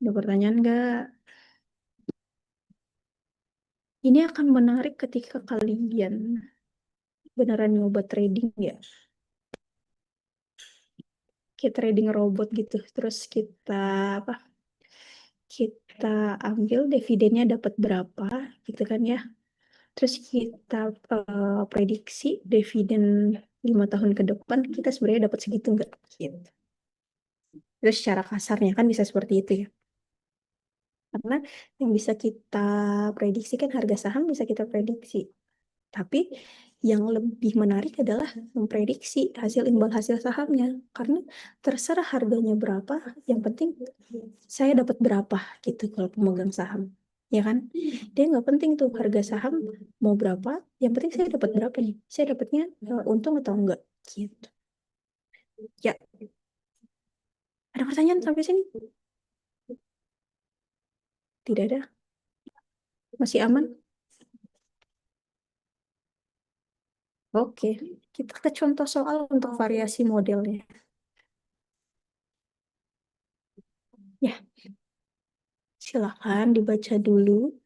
A: Ada pertanyaan nggak? Ini akan menarik ketika kalian beneran nyoba trading ya. Kayak trading robot gitu. Terus kita apa? Kita ambil dividennya dapat berapa gitu kan ya. Terus kita prediksi dividen 5 tahun ke depan kita sebenarnya dapat segitu nggak? Gitu. Terus secara kasarnya kan bisa seperti itu ya. Karena yang bisa kita prediksi kan harga saham bisa kita prediksi. Tapi yang lebih menarik adalah memprediksi hasil imbal hasil sahamnya. Karena terserah harganya berapa, yang penting saya dapat berapa gitu kalau pemegang saham. Ya kan? Dia nggak penting tuh harga saham mau berapa, yang penting saya dapat berapa nih. Saya dapatnya untung atau enggak gitu. Ya, ada pertanyaan sampai sini? Tidak ada. Masih aman? Oke, kita ke contoh soal untuk variasi modelnya. Ya, silakan dibaca dulu.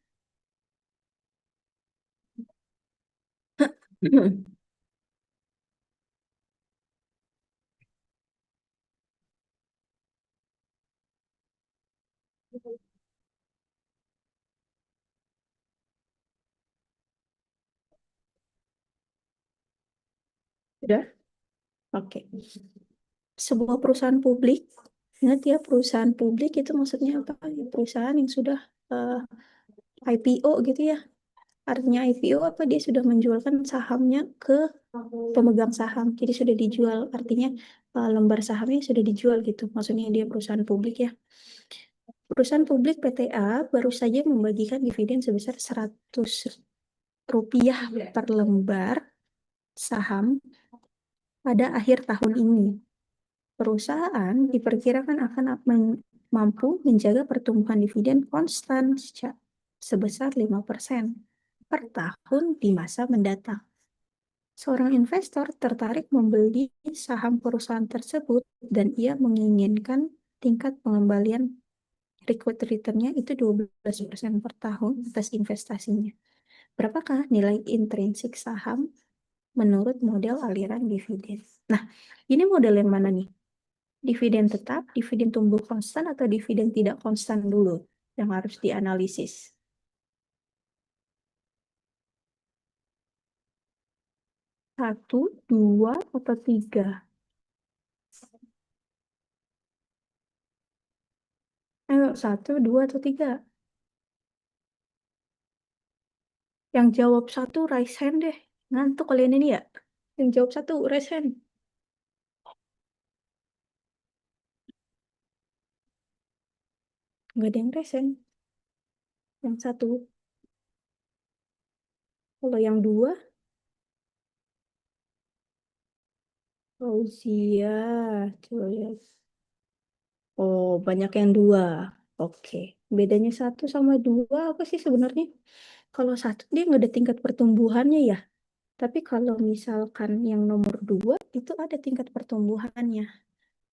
A: Sudah? Oke. Sebuah perusahaan publik, ingat ya perusahaan publik itu maksudnya apa? Perusahaan yang sudah IPO gitu ya. Artinya IPO apa? Dia sudah menjualkan sahamnya ke pemegang saham. Jadi sudah dijual. Artinya lembar sahamnya sudah dijual gitu. Maksudnya dia perusahaan publik ya. Perusahaan publik PTA baru saja membagikan dividen sebesar 100 rupiah per lembar saham pada akhir tahun ini. Perusahaan diperkirakan akan mampu menjaga pertumbuhan dividen konstan sebesar 5% per tahun di masa mendatang. Seorang investor tertarik membeli saham perusahaan tersebut dan ia menginginkan tingkat pengembalian record return-nya itu 12% per tahun atas investasinya. Berapakah nilai intrinsik saham menurut model aliran dividen? Nah, ini model yang mana nih? Dividen tetap, dividen tumbuh konstan, atau dividen tidak konstan dulu yang harus dianalisis. Satu, dua, atau tiga? Ayo, satu, dua, atau tiga? Yang jawab satu, raise hand deh. Ngantuk kalian ini ya? Yang jawab satu, raise hand. Nggak ada yang raise hand. Yang satu. Kalau yang dua, Fauzia. Coba lihat. Oh, banyak yang dua. Oke. Bedanya satu sama dua apa sih sebenarnya? Kalau satu dia nggak ada tingkat pertumbuhannya ya. Tapi kalau misalkan yang nomor dua itu ada tingkat pertumbuhannya.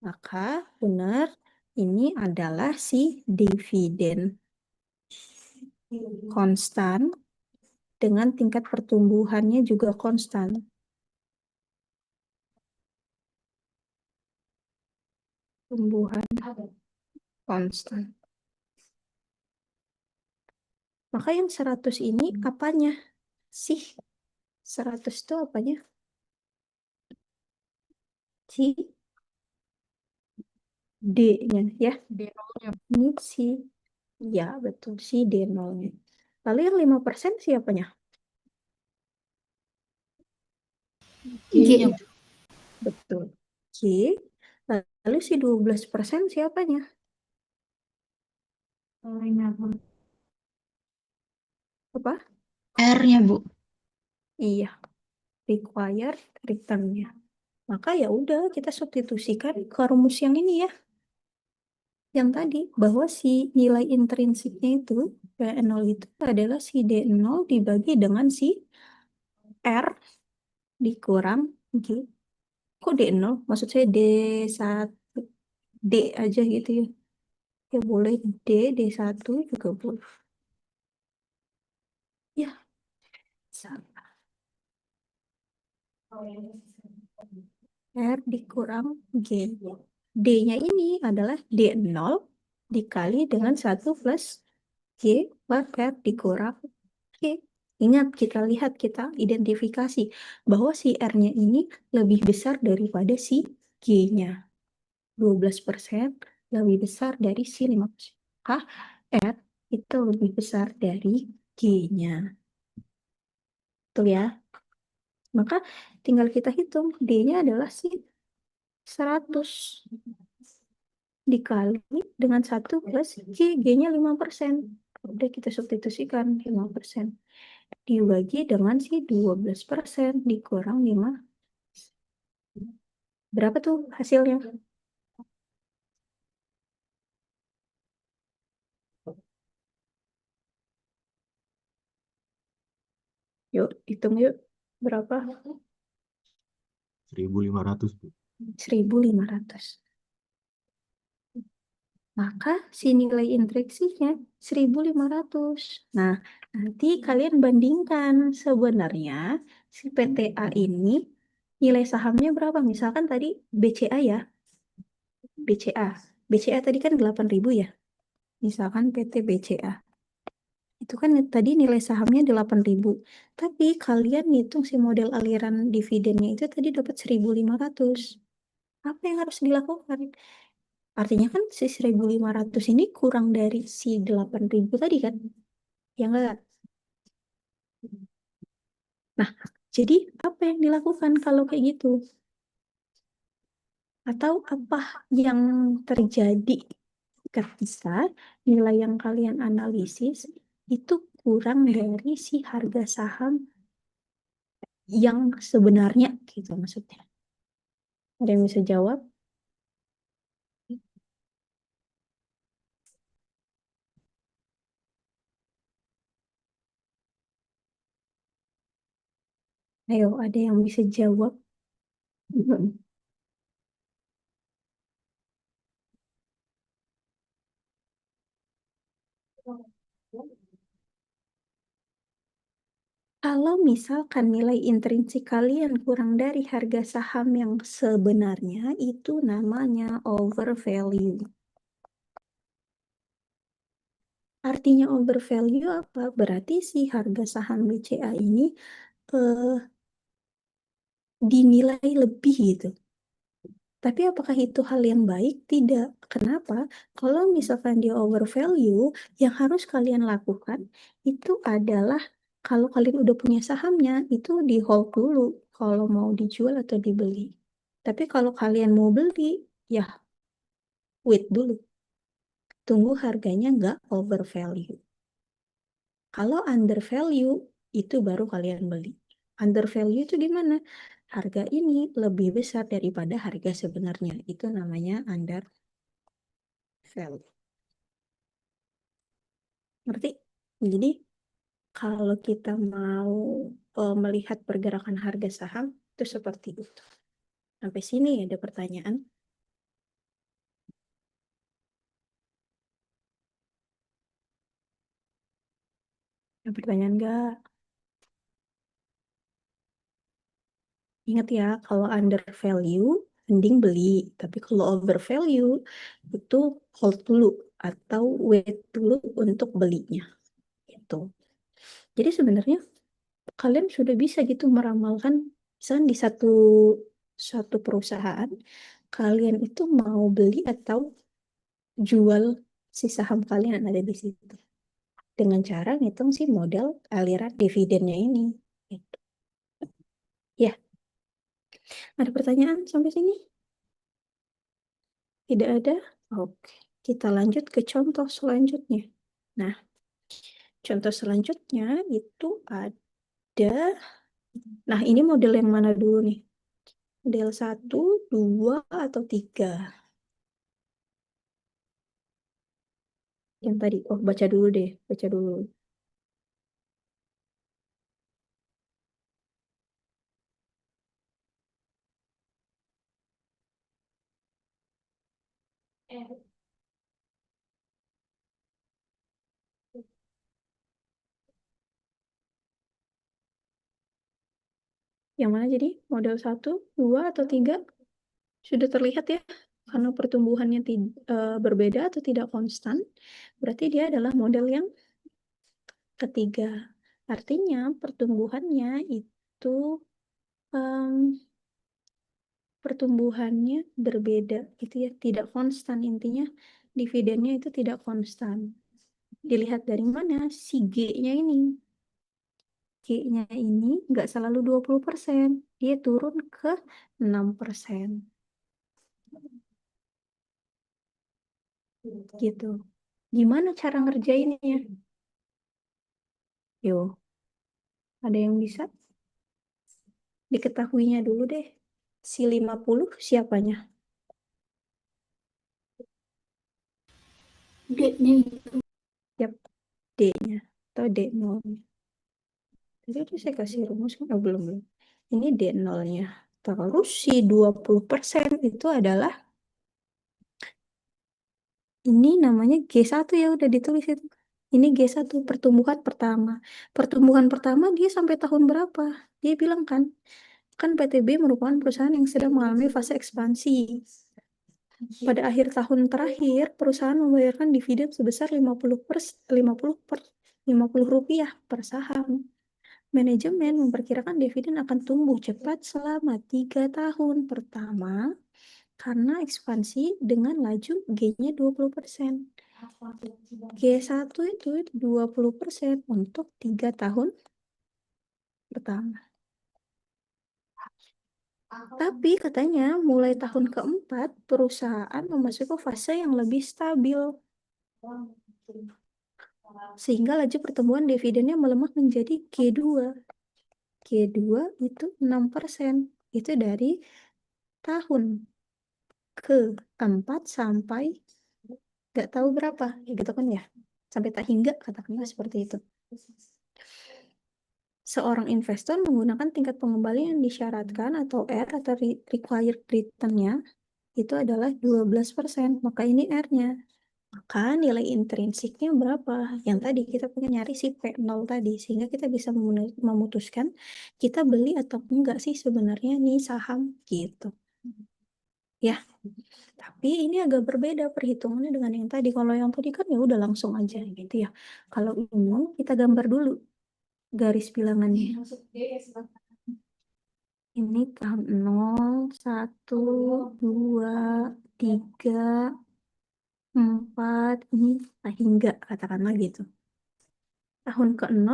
A: Maka benar ini adalah si dividen konstan dengan tingkat pertumbuhannya juga konstan. Tumbuhan konstan. Maka yang 100 ini apanya sih? 100 itu apanya? Si D-nya ya.
E: D0-nya.
A: Ini si, ya betul, si D0-nya. Lalu yang 5% siapanya?
B: G.
A: Betul. G. Lalu si 12% siapanya? Apa?
E: R-nya, Bu.
A: Iya, required return-nya. Maka ya udah kita substitusikan ke rumus yang ini ya. Yang tadi bahwa si nilai intrinsiknya itu P0 itu adalah si D0 dibagi dengan si R dikurang G. Kok D0? Maksud saya D1 D aja gitu ya. Ya boleh D1 juga boleh. Ya, sama. R dikurang G. D-nya ini adalah D0 dikali dengan 1 plus G per R dikurang G. Ingat, kita lihat, kita identifikasi bahwa si R-nya ini lebih besar daripada si G-nya. 12% lebih besar dari si 5%. Maka R itu lebih besar dari G-nya. Betul ya? Maka tinggal kita hitung. D-nya adalah si 100 dikali dengan 1 plus G. G-nya 5%. Udah kita substitusikan 5%. Dibagi dengan si 12% dikurang 5. Berapa tuh hasilnya? Yuk, hitung yuk. Berapa?
D: 1.500, Bu.
A: 1.500. Maka si nilai intrinsiknya 1.500. Nah, nanti kalian bandingkan sebenarnya si PTA ini nilai sahamnya berapa? Misalkan tadi BCA ya. BCA. BCA tadi kan 8.000 ya. Misalkan PT BCA. Itu kan tadi nilai sahamnya 8.000. Tapi kalian ngitung si model aliran dividennya itu tadi dapat 1.500. Apa yang harus dilakukan? Artinya kan si 1.500 ini kurang dari si 8.000 tadi kan? Ya enggak? Nah, jadi apa yang dilakukan kalau kayak gitu? Atau apa yang terjadi ketika nilai yang kalian analisis itu kurang dari si harga saham yang sebenarnya gitu maksudnya? Ada yang bisa jawab? Ayo, ada yang bisa jawab? Kalau misalkan nilai intrinsik kalian kurang dari harga saham yang sebenarnya, itu namanya overvalue. Artinya overvalue apa? Berarti si harga saham BCA ini eh, dinilai lebih gitu. Tapi apakah itu hal yang baik? Tidak. Kenapa? Kalau misalkan dia overvalue, yang harus kalian lakukan itu adalah kalau kalian udah punya sahamnya, itu di hold dulu kalau mau dijual atau dibeli. Tapi kalau kalian mau beli, ya wait dulu. Tunggu harganya nggak overvalue. Kalau undervalue, itu baru kalian beli. Undervalue itu gimana? Harga ini lebih besar daripada harga sebenarnya. Itu namanya under value. Ngerti? Jadi kalau kita mau melihat pergerakan harga saham itu seperti itu. Sampai sini ada pertanyaan? Ada pertanyaan nggak? Ingat ya, kalau under value, mending beli. Tapi kalau over value, itu hold dulu atau wait dulu untuk belinya. Itu. Jadi sebenarnya kalian sudah bisa gitu meramalkan, misalnya di satu perusahaan, kalian itu mau beli atau jual si saham kalian yang ada di situ. Dengan cara ngitung si model aliran dividennya ini. Gitu. Ya, ada pertanyaan sampai sini? Tidak ada? Oke, kita lanjut ke contoh selanjutnya. Nah, contoh selanjutnya itu ada, nah ini model yang mana dulu nih? Model 1, 2, atau 3? Yang tadi, oh baca dulu deh, baca dulu. Yang mana jadi? Model 1, 2, atau 3? Sudah terlihat ya, karena pertumbuhannya berbeda atau tidak konstan, berarti dia adalah model yang ketiga. Artinya pertumbuhannya itu pertumbuhannya berbeda, itu ya, tidak konstan. Intinya dividennya itu tidak konstan. Dilihat dari mana? Si G-nya ini. G-nya ini nggak selalu 20%, dia turun ke 6%. Gitu. Gimana cara ngerjainnya? Yo, ada yang bisa? Diketahuinya dulu deh. Si 50 siapanya?
B: D-nya itu.
A: Yap, D-nya atau D0. Jadi itu saya kasih rumus kan? Oh, belum. Ini D0-nya. Terus si 20% itu adalah, ini namanya G1 ya, udah ditulis itu. Ini G1, pertumbuhan pertama. Pertumbuhan pertama dia sampai tahun berapa? Dia bilang kan PTB merupakan perusahaan yang sedang mengalami fase ekspansi. Pada akhir tahun terakhir, perusahaan membayarkan dividen sebesar 50 rupiah per saham. Manajemen memperkirakan dividen akan tumbuh cepat selama 3 tahun pertama karena ekspansi dengan laju G-nya 20%. G1 itu 20% untuk 3 tahun pertama. Tapi katanya mulai tahun keempat perusahaan memasuki fase yang lebih stabil. Sehingga laju pertumbuhan dividennya melemah menjadi G2. G2 itu 6%. Itu dari tahun keempat sampai nggak tahu berapa, ya gitu kan ya. Sampai tak hingga, katakanlah seperti itu. Seorang investor menggunakan tingkat pengembalian yang disyaratkan atau R atau required return-nya itu adalah 12%. Maka ini R-nya. Maka nilai intrinsiknya berapa? Yang tadi kita pengen nyari si P0 tadi. Sehingga kita bisa memutuskan kita beli atau enggak sih sebenarnya nih saham gitu. Ya, tapi ini agak berbeda perhitungannya dengan yang tadi. Kalau yang tadi kan ya udah langsung aja gitu ya. Kalau ini kita gambar dulu garis bilangannya. Ini tahun 0, 1, 2, 3, 4, ini hingga katakanlah gitu. Tahun ke-0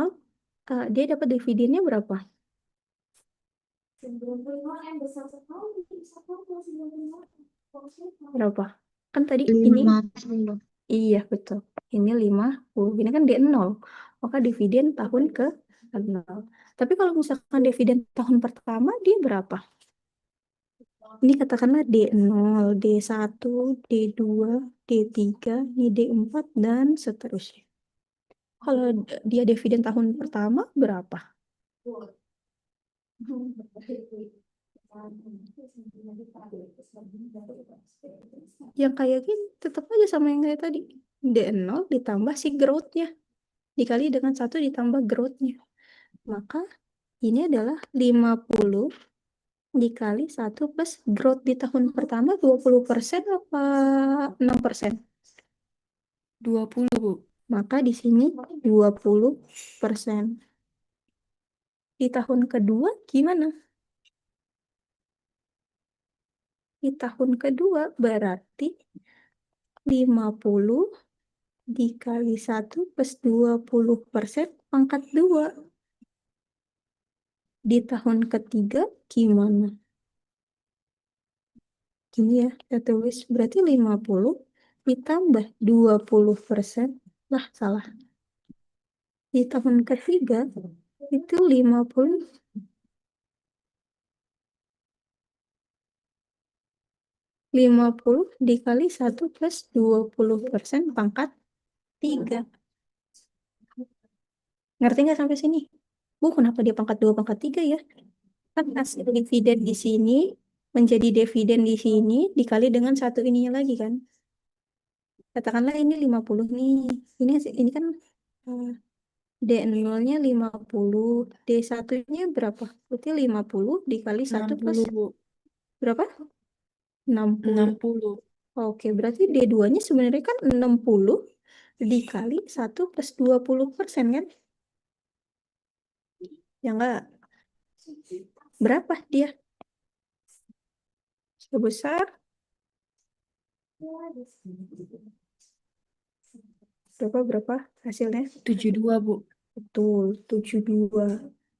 A: dia dapat dividennya berapa? Berapa? Kan tadi ini
B: 50.
A: iya betul. Ini 50. Ini kan D0. Maka dividen tahun ke-0. Tapi kalau misalkan dividen tahun pertama dia berapa? Ini katakanlah D0, D1, D2, D3, ini D4, dan seterusnya. Kalau dia dividen tahun pertama, berapa? Yang kayak gini, tetap aja sama yang kayak tadi. D0 ditambah si growth-nya. Dikali dengan 1 ditambah growth-nya. Maka ini adalah 50 dikali 1 plus growth di tahun pertama 20% apa 6%?
E: 20, Bu.
A: Maka di sini 20%. Di tahun kedua gimana? Di tahun kedua berarti 50 dikali 1 plus 20% pangkat 2. Di tahun ketiga gimana? Gini ya, kita tulis. Berarti 50 ditambah 20%. Lah, salah. Di tahun ketiga itu 50 dikali 1 plus 20% pangkat 3. Ngerti nggak sampai sini? Bu, kenapa dia pangkat 2 pangkat 3 ya? Kan hasil dividen di sini menjadi dividen di sini dikali dengan satu ininya lagi kan? Katakanlah ini 50 nih. Ini kan D0-nya 50, D1-nya berapa? Berarti 50 dikali 1 plus
E: 60, Bu.
A: berapa? 60.
E: 60.
A: Oke, berarti D2-nya sebenarnya kan 60 dikali 1 plus 20% kan? Ya enggak? Berapa dia? Sebesar? Berapa hasilnya?
E: 72, Bu.
A: Betul, 72.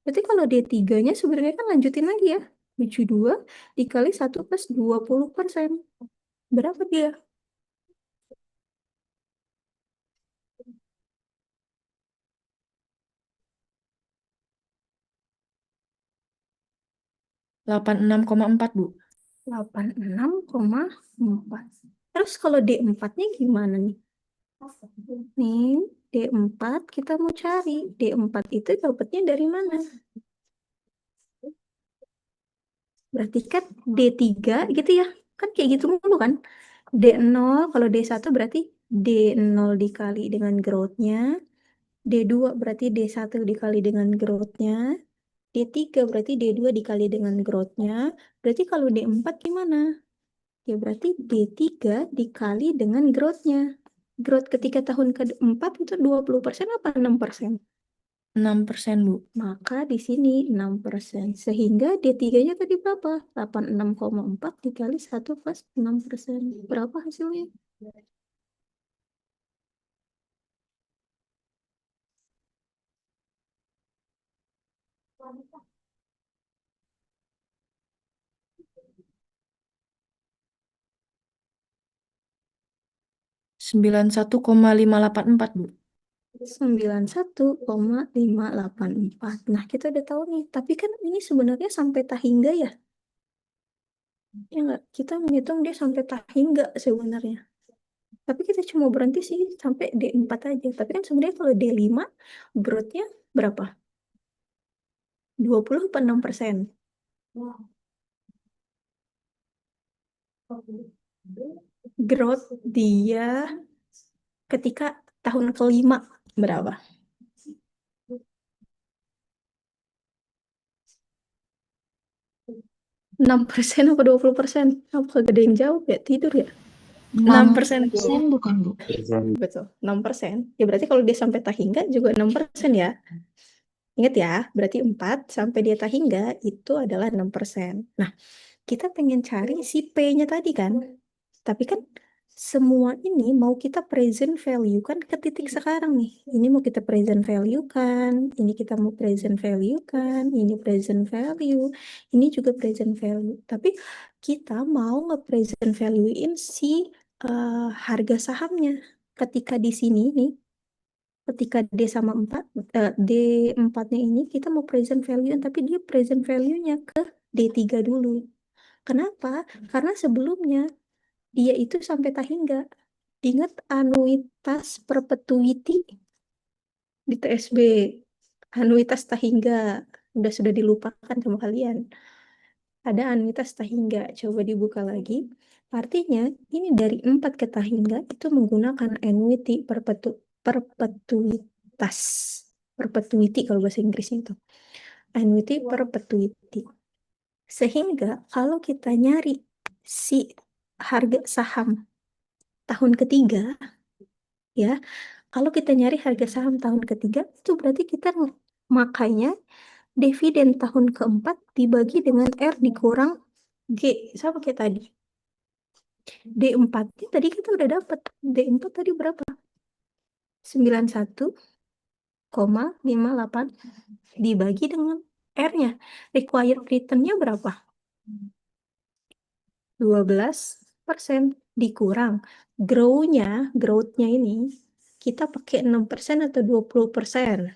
A: Berarti kalau D3-nya sebenarnya kan lanjutin lagi ya. 72 dikali 1 plus 20%. Berapa dia?
E: 86,4, Bu.
A: 86,4. Terus kalau D4-nya gimana nih? Nih, D4 kita mau cari. D4 itu dapatnya dari mana? Berarti kan D3 gitu ya. Kan kayak gitu mulu kan. D0, kalau D1 berarti D0 dikali dengan growth-nya. D2 berarti D1 dikali dengan growth-nya. D3 berarti D2 dikali dengan growth-nya. Berarti kalau D4 gimana? Ya berarti D3 dikali dengan growth-nya. Growth ketika tahun keempat itu 20% apa 6%?
E: 6%, Bu.
A: Maka di sini 6%. Sehingga D3-nya tadi berapa? 86,4 dikali 1 plus 6%. Berapa hasilnya?
E: Sembilan 91,584, Bu.
A: 91,584. Nah, kita udah tahu nih. Tapi kan ini sebenarnya sampai tahingga ya? Ya enggak? Kita menghitung dia sampai tahingga sebenarnya. Tapi kita cuma berhenti sih sampai D4 aja. Tapi kan sebenarnya kalau D5 growth-nya berapa? 20 apa 6%? Growth dia ketika tahun kelima berapa? 6% apa 20%? Apa gede yang jawab ya? Tidur ya?
E: 6%, Bu.
B: 6% bukan, Bu?
A: Betul, 6%. Ya berarti kalau dia sampai tahingga juga 6% ya. Ingat ya, berarti 4 sampai dia tahingga itu adalah 6%. Nah, kita pengen cari si P-nya tadi kan. Tapi kan semua ini mau kita present value kan ke titik sekarang nih. Ini mau kita present value kan, ini kita mau present value kan, ini present value, ini juga present value. Tapi kita mau nge-present value-in si harga sahamnya. Ketika di sini nih, ketika D sama 4, D4-nya ini kita mau present value, tapi dia present value-nya ke D3 dulu. Kenapa? Karena sebelumnya dia itu sampai Tahingga. Ingat anuitas perpetuity di TSB, anuitas Tahingga sudah dilupakan sama kalian. Ada anuitas Tahingga, coba dibuka lagi. Artinya ini dari 4 ke Tahingga itu menggunakan annuity perpetuitas, perpetuity kalau bahasa Inggrisnya itu annuity perpetuity. Sehingga kalau kita nyari si harga saham tahun ketiga, ya, kalau kita nyari harga saham tahun ketiga, itu berarti kita makanya dividen tahun keempat dibagi dengan R dikurang G. Sama kayak tadi. D4 tadi kita udah dapat. D4 tadi berapa? 91,58 dibagi dengan R-nya. Required return-nya berapa? 12% dikurang. Growth-nya ini kita pakai 6% atau 20%?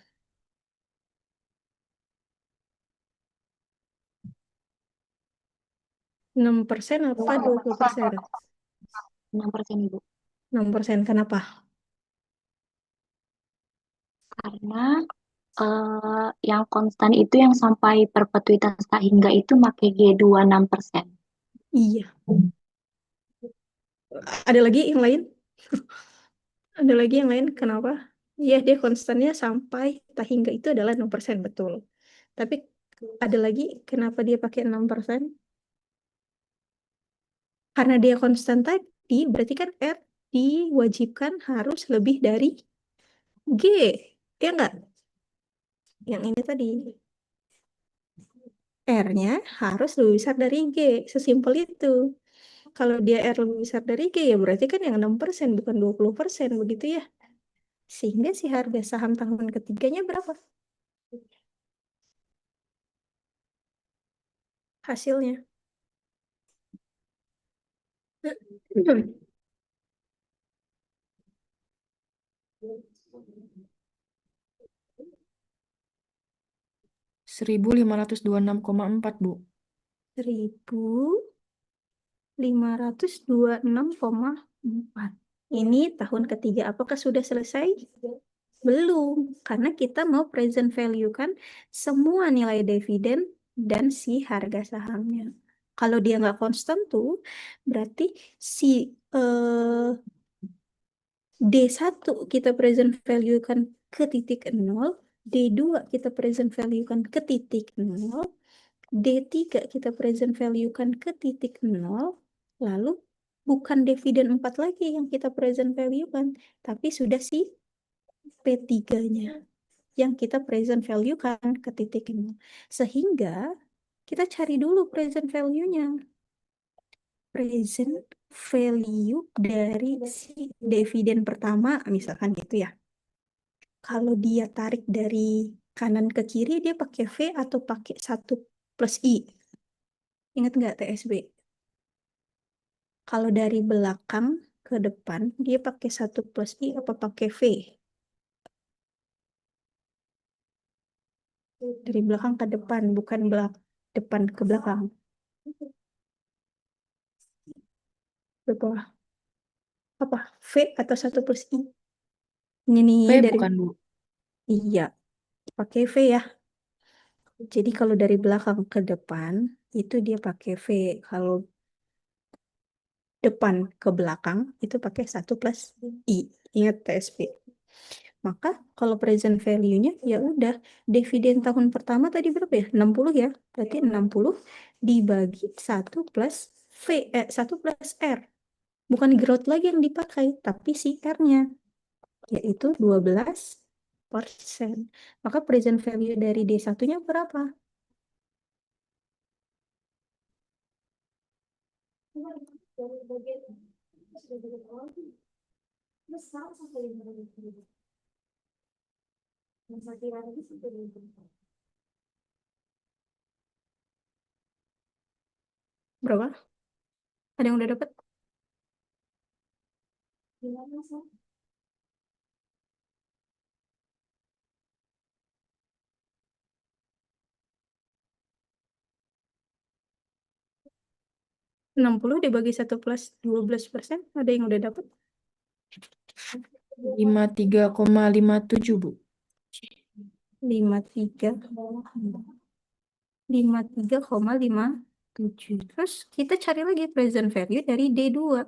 A: 6% apa 20%?
F: 6% Ibu.
A: 6%. Kenapa?
F: Karena yang konstan itu yang sampai perpetuitas tak hingga itu pakai G26%.
A: Iya. Ada lagi yang lain? Ada lagi yang lain? Kenapa? Iya, dia konstannya sampai tak hingga itu adalah 6%, betul. Tapi ada lagi kenapa dia pakai 6%? Karena dia konstan tadi, berarti kan R diwajibkan harus lebih dari G. Ya enggak? Yang ini tadi. R-nya harus lebih besar dari G. Sesimpel itu. Kalau dia R lebih besar dari G, ya berarti kan yang 6%, bukan 20%, begitu ya. Sehingga si harga saham tahun ketiganya berapa? Hasilnya.
E: 1.526,4, Bu.
A: 1.526,4. Ini tahun ketiga. Apakah sudah selesai? Belum, karena kita mau present value kan semua nilai dividen dan si harga sahamnya. Kalau dia nggak konstan tuh, berarti si D1 kita present value kan ke titik 0, D2 kita present value kan ke titik 0, D3 kita present value kan ke titik 0, lalu bukan dividen 4 lagi yang kita present value kan, tapi sudah si P3-nya yang kita present value kan ke titik 0. Sehingga kita cari dulu present value-nya. Present value dari si dividen pertama, misalkan gitu ya. Kalau dia tarik dari kanan ke kiri, dia pakai V atau pakai 1 plus I? Ingat nggak TSB? Kalau dari belakang ke depan, dia pakai 1 plus I apa pakai V? Dari belakang ke depan, bukan depan ke belakang. Betul. Apa? V atau 1 plus I? Ini nih
E: V
A: dari...
E: bukan, Bu.
A: Iya, pakai V ya. Jadi kalau dari belakang ke depan, itu dia pakai V. Kalau depan ke belakang, itu pakai 1 plus I. Ingat TSP. Maka kalau present value-nya, ya udah. Dividen tahun pertama tadi berapa ya? 60 ya. Berarti 60 dibagi 1 plus V, 1 plus R. Bukan growth lagi yang dipakai, tapi si R-nya. Yaitu 12%. Maka present value dari D1-nya berapa? Berapa? Ada yang udah dapat? 60 dibagi 1 plus 12%, ada yang udah dapat?
E: 53,57, Bu.
A: 53,57. Terus kita cari lagi present value dari D2.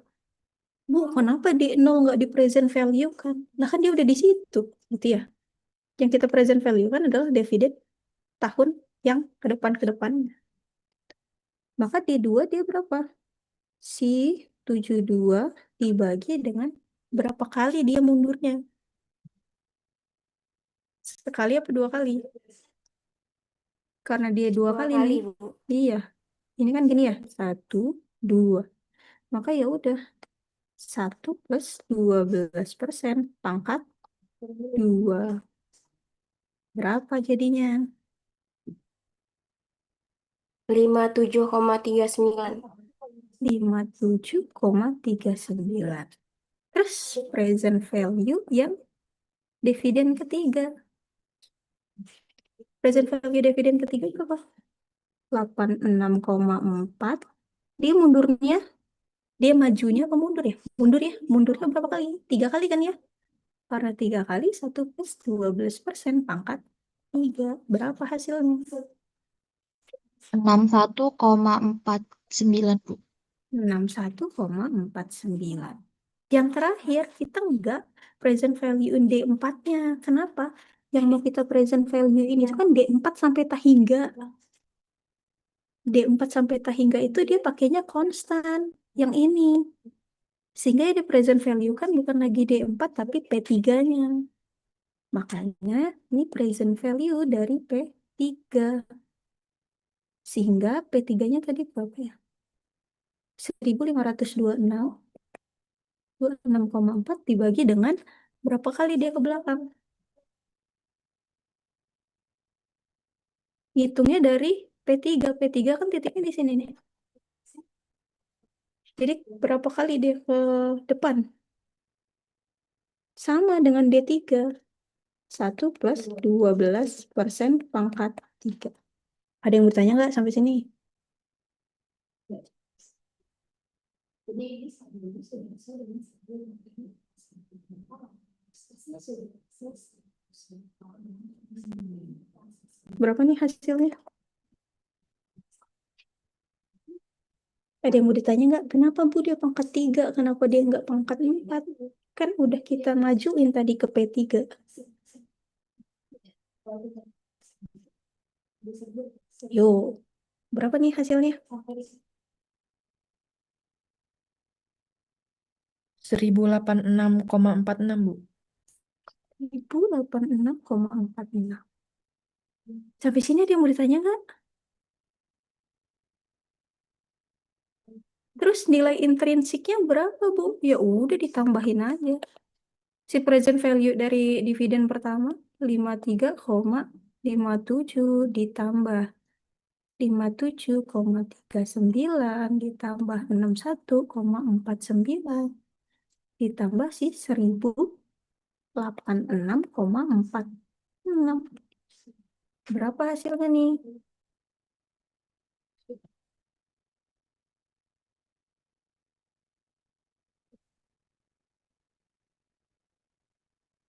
A: Bu, kenapa D0 nggak di present value kan? Nah kan dia udah di situ, gitu ya. Yang kita present value kan adalah dividen tahun yang ke depan. Maka D2 dia berapa? Si 72 dibagi dengan berapa kali dia mundurnya? Sekali apa 2 kali? Karena dia 2 kali nih.
B: Bu.
A: Iya. Ini kan gini ya. 1, 2. Maka ya udah. 1 plus 12% pangkat 2. Berapa jadinya?
B: 57,39.
A: 57,39. Terus present value yang dividen ketiga. Present value dividen ketiga berapa? 86,4. Dia mundurnya, dia majunya apa mundur ya? Mundurnya berapa kali? 3 kali kan ya? Karena 3 kali 1 plus 12% pangkat 3. Berapa hasilnya?
F: 61,49, Bu.
A: 61,49. Yang terakhir, kita enggak present value D4-nya. Kenapa? Yang mau kita present value ini itu kan D4 sampai tahingga. D4 sampai tahingga itu dia pakainya konstan. Yang ini. Sehingga ya di present value kan bukan lagi D4 tapi P3-nya. Makanya ini present value dari P3. Sehingga P3-nya tadi berapa ya? 1526. 26,4 dibagi dengan berapa kali dia ke belakang? Hitungnya dari P3. P3 kan titiknya di sini nih. Jadi berapa kali dia ke depan? Sama dengan D3. 1 plus 12% pangkat 3. Ada yang bertanya nggak sampai sini? Berapa nih hasilnya? Ada yang mau ditanya nggak? Kenapa Bu dia pangkat 3? Kenapa dia nggak pangkat 4? Kan udah kita majuin tadi ke P3. Yo, berapa nih hasilnya?
E: 1086,46, Bu.
A: 1086,46. Sampai sini ada yang mau ditanya nggak? Terus nilai intrinsiknya berapa, Bu? Ya udah ditambahin aja. Si present value dari dividen pertama 53,57 ditambah 57,39 ditambah 61,49 ditambah si 1086,46. Berapa hasilnya nih?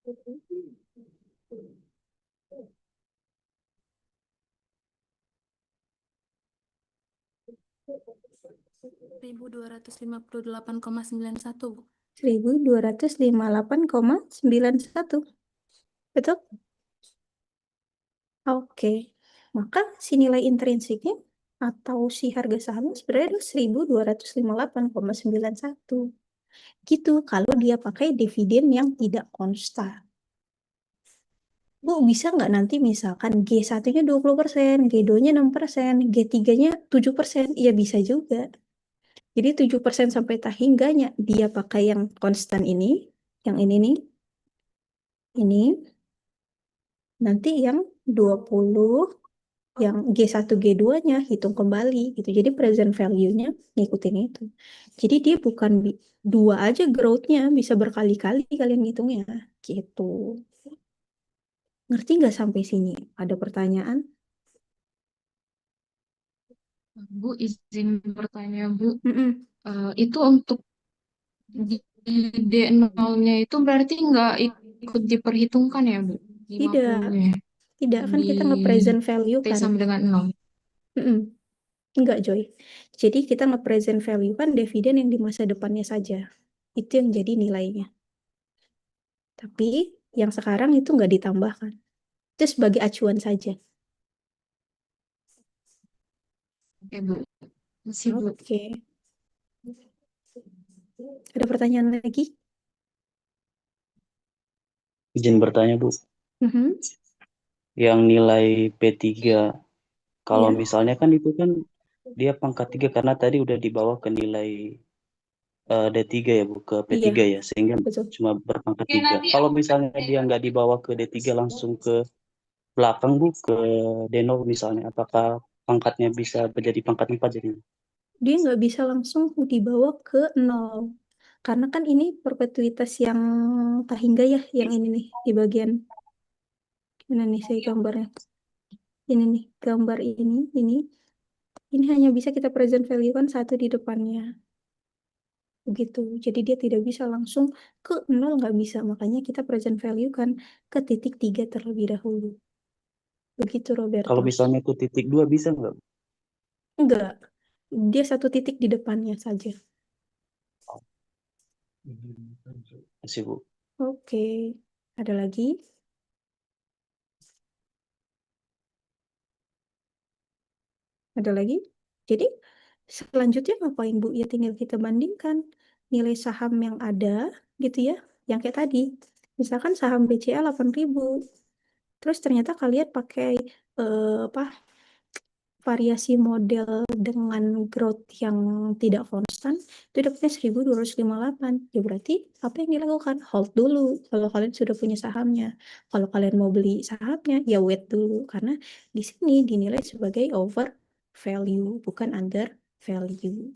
B: $1.258,91, Bu.
A: 1258,91. Betul? Oke. Maka si nilai intrinsiknya atau si harga sahamnya sebenarnya adalah 1258,91. Gitu kalau dia pakai dividen yang tidak konstan. Bu, bisa nggak nanti misalkan G1-nya 20%, G2-nya 6%, G3-nya 7%? Iya bisa juga. Jadi 7% sampai tahingganya dia pakai yang konstan ini, yang ini nih. Ini. Nanti yang 20, yang G1, G2-nya hitung kembali gitu. Jadi present value-nya ngikutin itu. Jadi dia bukan 2 aja growth-nya, bisa berkali-kali kalian ngitungnya gitu. Ngerti nggak sampai sini? Ada pertanyaan?
G: Bu, izin bertanya, Bu.
A: Mm-mm.
G: Itu untuk di D0-nya itu berarti nggak ikut diperhitungkan ya, Bu?
A: Tidak,
G: 50-nya
A: tidak
G: yang
A: kan
G: di
A: kita nge-present value
G: T
A: kan.
G: sama dengan 0.
A: Mm-mm. Enggak, Joy. Jadi kita nge-present value kan dividen yang di masa depannya saja. Itu yang jadi nilainya. Tapi yang sekarang itu nggak ditambahkan. Itu sebagai acuan saja.
G: Oke, Bu. Masih, Bu.
A: Oke. Ada pertanyaan lagi?
C: Izin bertanya, Bu.
A: Mhm.
C: Yang nilai P3, kalau
A: Ya,
C: misalnya kan itu kan dia pangkat 3 karena tadi udah dibawa ke nilai D3 ya, Bu, ke
A: iya,
C: P3 ya, sehingga
A: betul.
C: cuma berpangkat 3. Kalau misalnya dia nggak dibawa ke D3 langsung ke belakang, Bu, ke D0 misalnya, apakah pangkatnya bisa menjadi pangkat 4 jadi?
A: Dia nggak bisa langsung dibawa ke nol. Karena kan ini perpetuitas yang tak hingga ya, yang ini nih, di bagian mana nih saya gambarnya. Ini nih, gambar ini hanya bisa kita present value kan satu di depannya. Begitu. Jadi dia tidak bisa langsung ke nol, nggak bisa. Makanya kita present value kan ke titik 3 terlebih dahulu. Begitu,
C: Kalau
A: Robertos.
C: misalnya ke titik 2 bisa nggak, Bu?
A: Enggak. Dia satu titik di depannya saja.
C: Masih, Bu.
A: Oke. Ada lagi? Ada lagi? Jadi selanjutnya ngapain Bu? Ya tinggal kita bandingkan nilai saham yang ada gitu ya. Yang kayak tadi. Misalkan saham BCA 8.000. Terus ternyata kalian pakai apa variasi model dengan growth yang tidak konstan itu dapatnya 1.258. Ya berarti apa yang dilakukan? Hold dulu kalau kalian sudah punya sahamnya. Kalau kalian mau beli sahamnya ya wait dulu karena di sini dinilai sebagai over value bukan under value.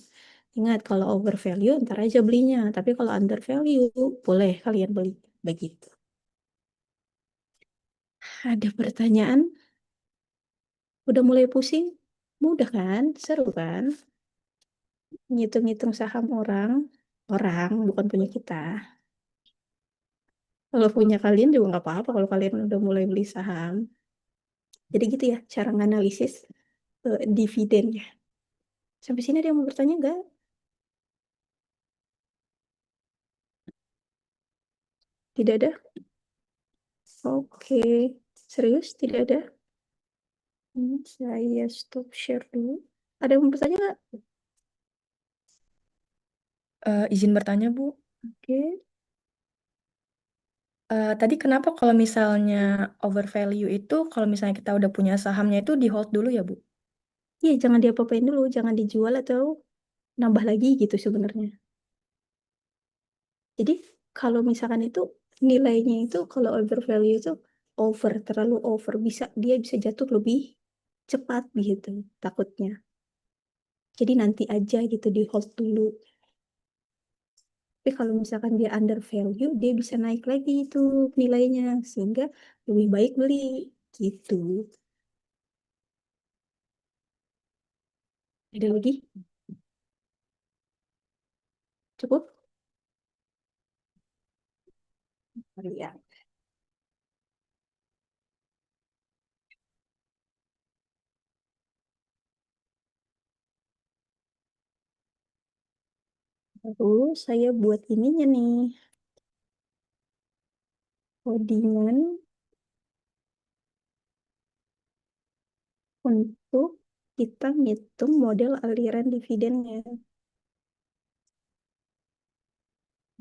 A: Ingat kalau over value ntar aja belinya, tapi kalau under value boleh kalian beli begitu. Ada pertanyaan? Udah mulai pusing? Mudah kan? Seru kan? Ngitung-ngitung saham orang, bukan punya kita. Kalau punya kalian juga nggak apa-apa kalau kalian udah mulai beli saham. Jadi gitu ya cara nganalisis dividennya. Sampai sini ada yang mau bertanya nggak? Tidak ada? Oke. Serius? Tidak ada? Saya stop share dulu. Ada yang mau bertanya nggak?
E: Izin bertanya, Bu.
A: Oke.
E: Tadi kenapa kalau misalnya overvalue itu, kalau misalnya kita udah punya sahamnya itu di hold dulu ya, Bu?
A: Iya, jangan diapa-apain dulu. Jangan dijual atau nambah lagi gitu sebenarnya. Jadi kalau misalkan itu nilainya itu kalau over value itu terlalu over dia bisa jatuh lebih cepat gitu takutnya. Jadi nanti aja gitu di hold dulu. Tapi kalau misalkan dia under value dia bisa naik lagi itu nilainya sehingga lebih baik beli gitu. Ada lagi? Cukup? Ya. Lalu saya buat ininya nih. Codingan untuk kita ngitung model aliran dividennya.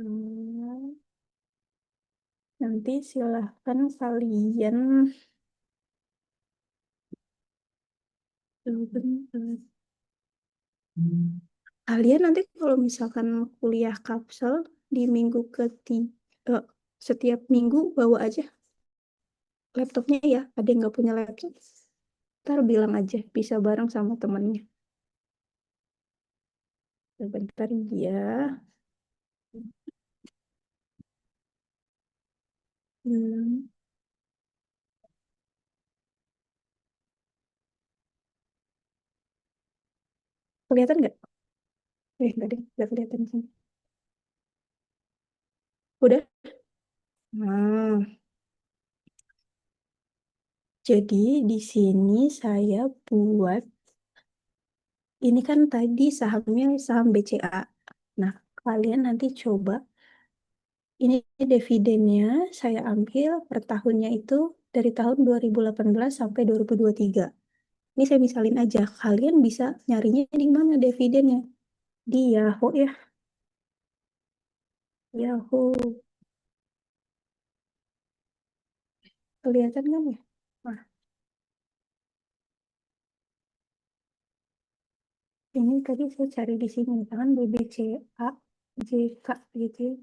A: Hmm, Nanti silahkan kalian bentar. Kalian nanti kalau misalkan kuliah kapsel di minggu ketiga, setiap minggu bawa aja laptopnya ya. Ada yang nggak punya laptop, ntar bilang aja bisa bareng sama temennya. Sebentar ya. Hmm. Kelihatan nggak? Nggak deh, nggak kelihatan sini. Udah? Nah, jadi di sini saya buat, ini kan tadi sahamnya saham BCA. Nah, kalian nanti coba, ini dividennya saya ambil per tahunnya itu dari tahun 2018 sampai 2023. Ini saya misalin aja, kalian bisa nyarinya di mana dividennya? Di Yahoo ya, Yahoo. Kelihatan kan ya? Nah, ini tadi saya cari di sini, kan BBCA, JK gitu ya.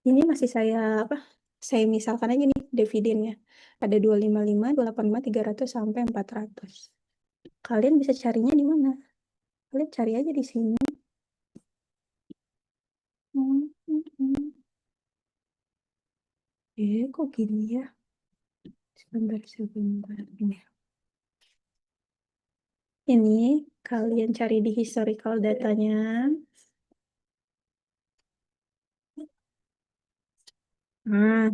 A: Ini masih saya apa? Saya misalkan aja nih dividennya. Ada 255, 285, 300 sampai 400. Kalian bisa carinya di mana? Kalian cari aja di sini. Kok gini ya? Sebentar. Ini kalian cari di historical datanya. Nah,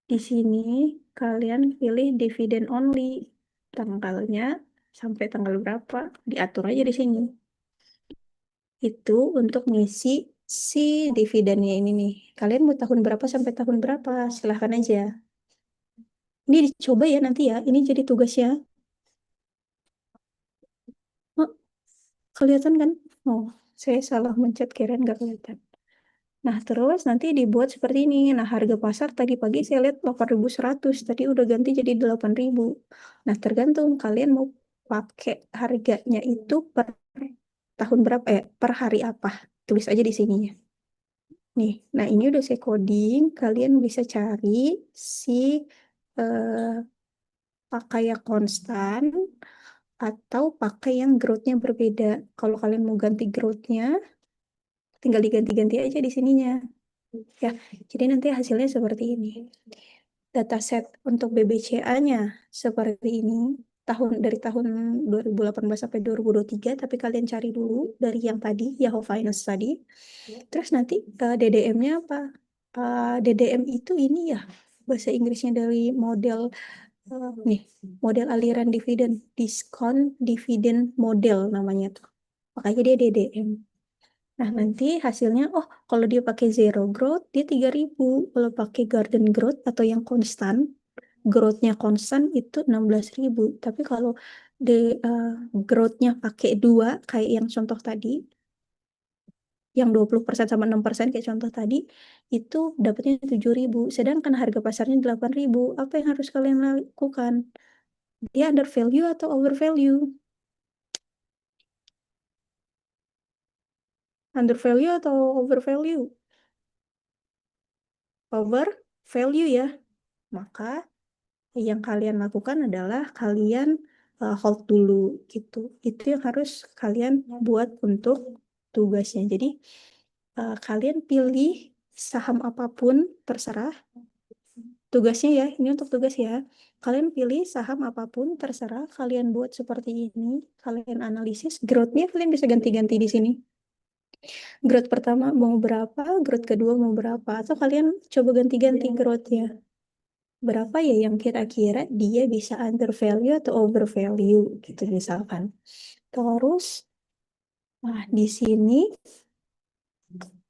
A: di sini kalian pilih dividen only. Tanggalnya sampai tanggal berapa? Diatur aja di sini. Itu untuk ngisi si dividennya ini nih. Kalian mau tahun berapa sampai tahun berapa? Silahkan aja. Ini dicoba ya nanti ya. Ini jadi tugasnya. Oh, kelihatan kan? Oh, saya salah mencet, kirain nggak kelihatan. Nah, terus nanti dibuat seperti ini. Nah, harga pasar tadi pagi saya lihat 8.100. Tadi udah ganti jadi 8.000. Nah, tergantung kalian mau pakai harganya itu per tahun berapa ya? Per hari apa? Tulis aja di sininya. Nih, nah ini udah saya coding. Kalian bisa cari si eh, pakai yang konstan atau pakai yang growth-nya berbeda. Kalau kalian mau ganti growth-nya, tinggal diganti-ganti aja di sininya. Ya, jadi nanti hasilnya seperti ini. Dataset untuk BBCA-nya seperti ini. Dari tahun 2018 sampai 2023, tapi kalian cari dulu dari yang tadi, Yahoo Finance tadi. Terus nanti DDM-nya apa? DDM itu ini ya, bahasa Inggrisnya dari model nih, model aliran dividen, diskon dividen model namanya tuh. Makanya dia DDM. Nah, nanti hasilnya, oh, kalau dia pakai zero growth, dia 3.000. Kalau pakai garden growth atau yang konstan, growth-nya konstan itu 16.000. Tapi kalau di growth-nya pakai 2, kayak yang contoh tadi, yang 20% sama 6% kayak contoh tadi, itu dapatnya 7.000. Sedangkan harga pasarnya 8.000. Apa yang harus kalian lakukan? Dia under value atau over value? Under value atau over value? Over value ya. Maka yang kalian lakukan adalah kalian hold dulu gitu. Itu yang harus kalian buat untuk tugasnya. Jadi kalian pilih saham apapun terserah. Tugasnya ya, ini untuk tugas ya. Kalian pilih saham apapun terserah. Kalian buat seperti ini. Kalian analisis growth-nya, kalian bisa ganti-ganti di sini. Growth pertama mau berapa, growth kedua mau berapa. Atau kalian coba ganti-ganti growth-nya. Berapa ya yang kira-kira dia bisa under value atau over value gitu misalkan. Terus, nah di sini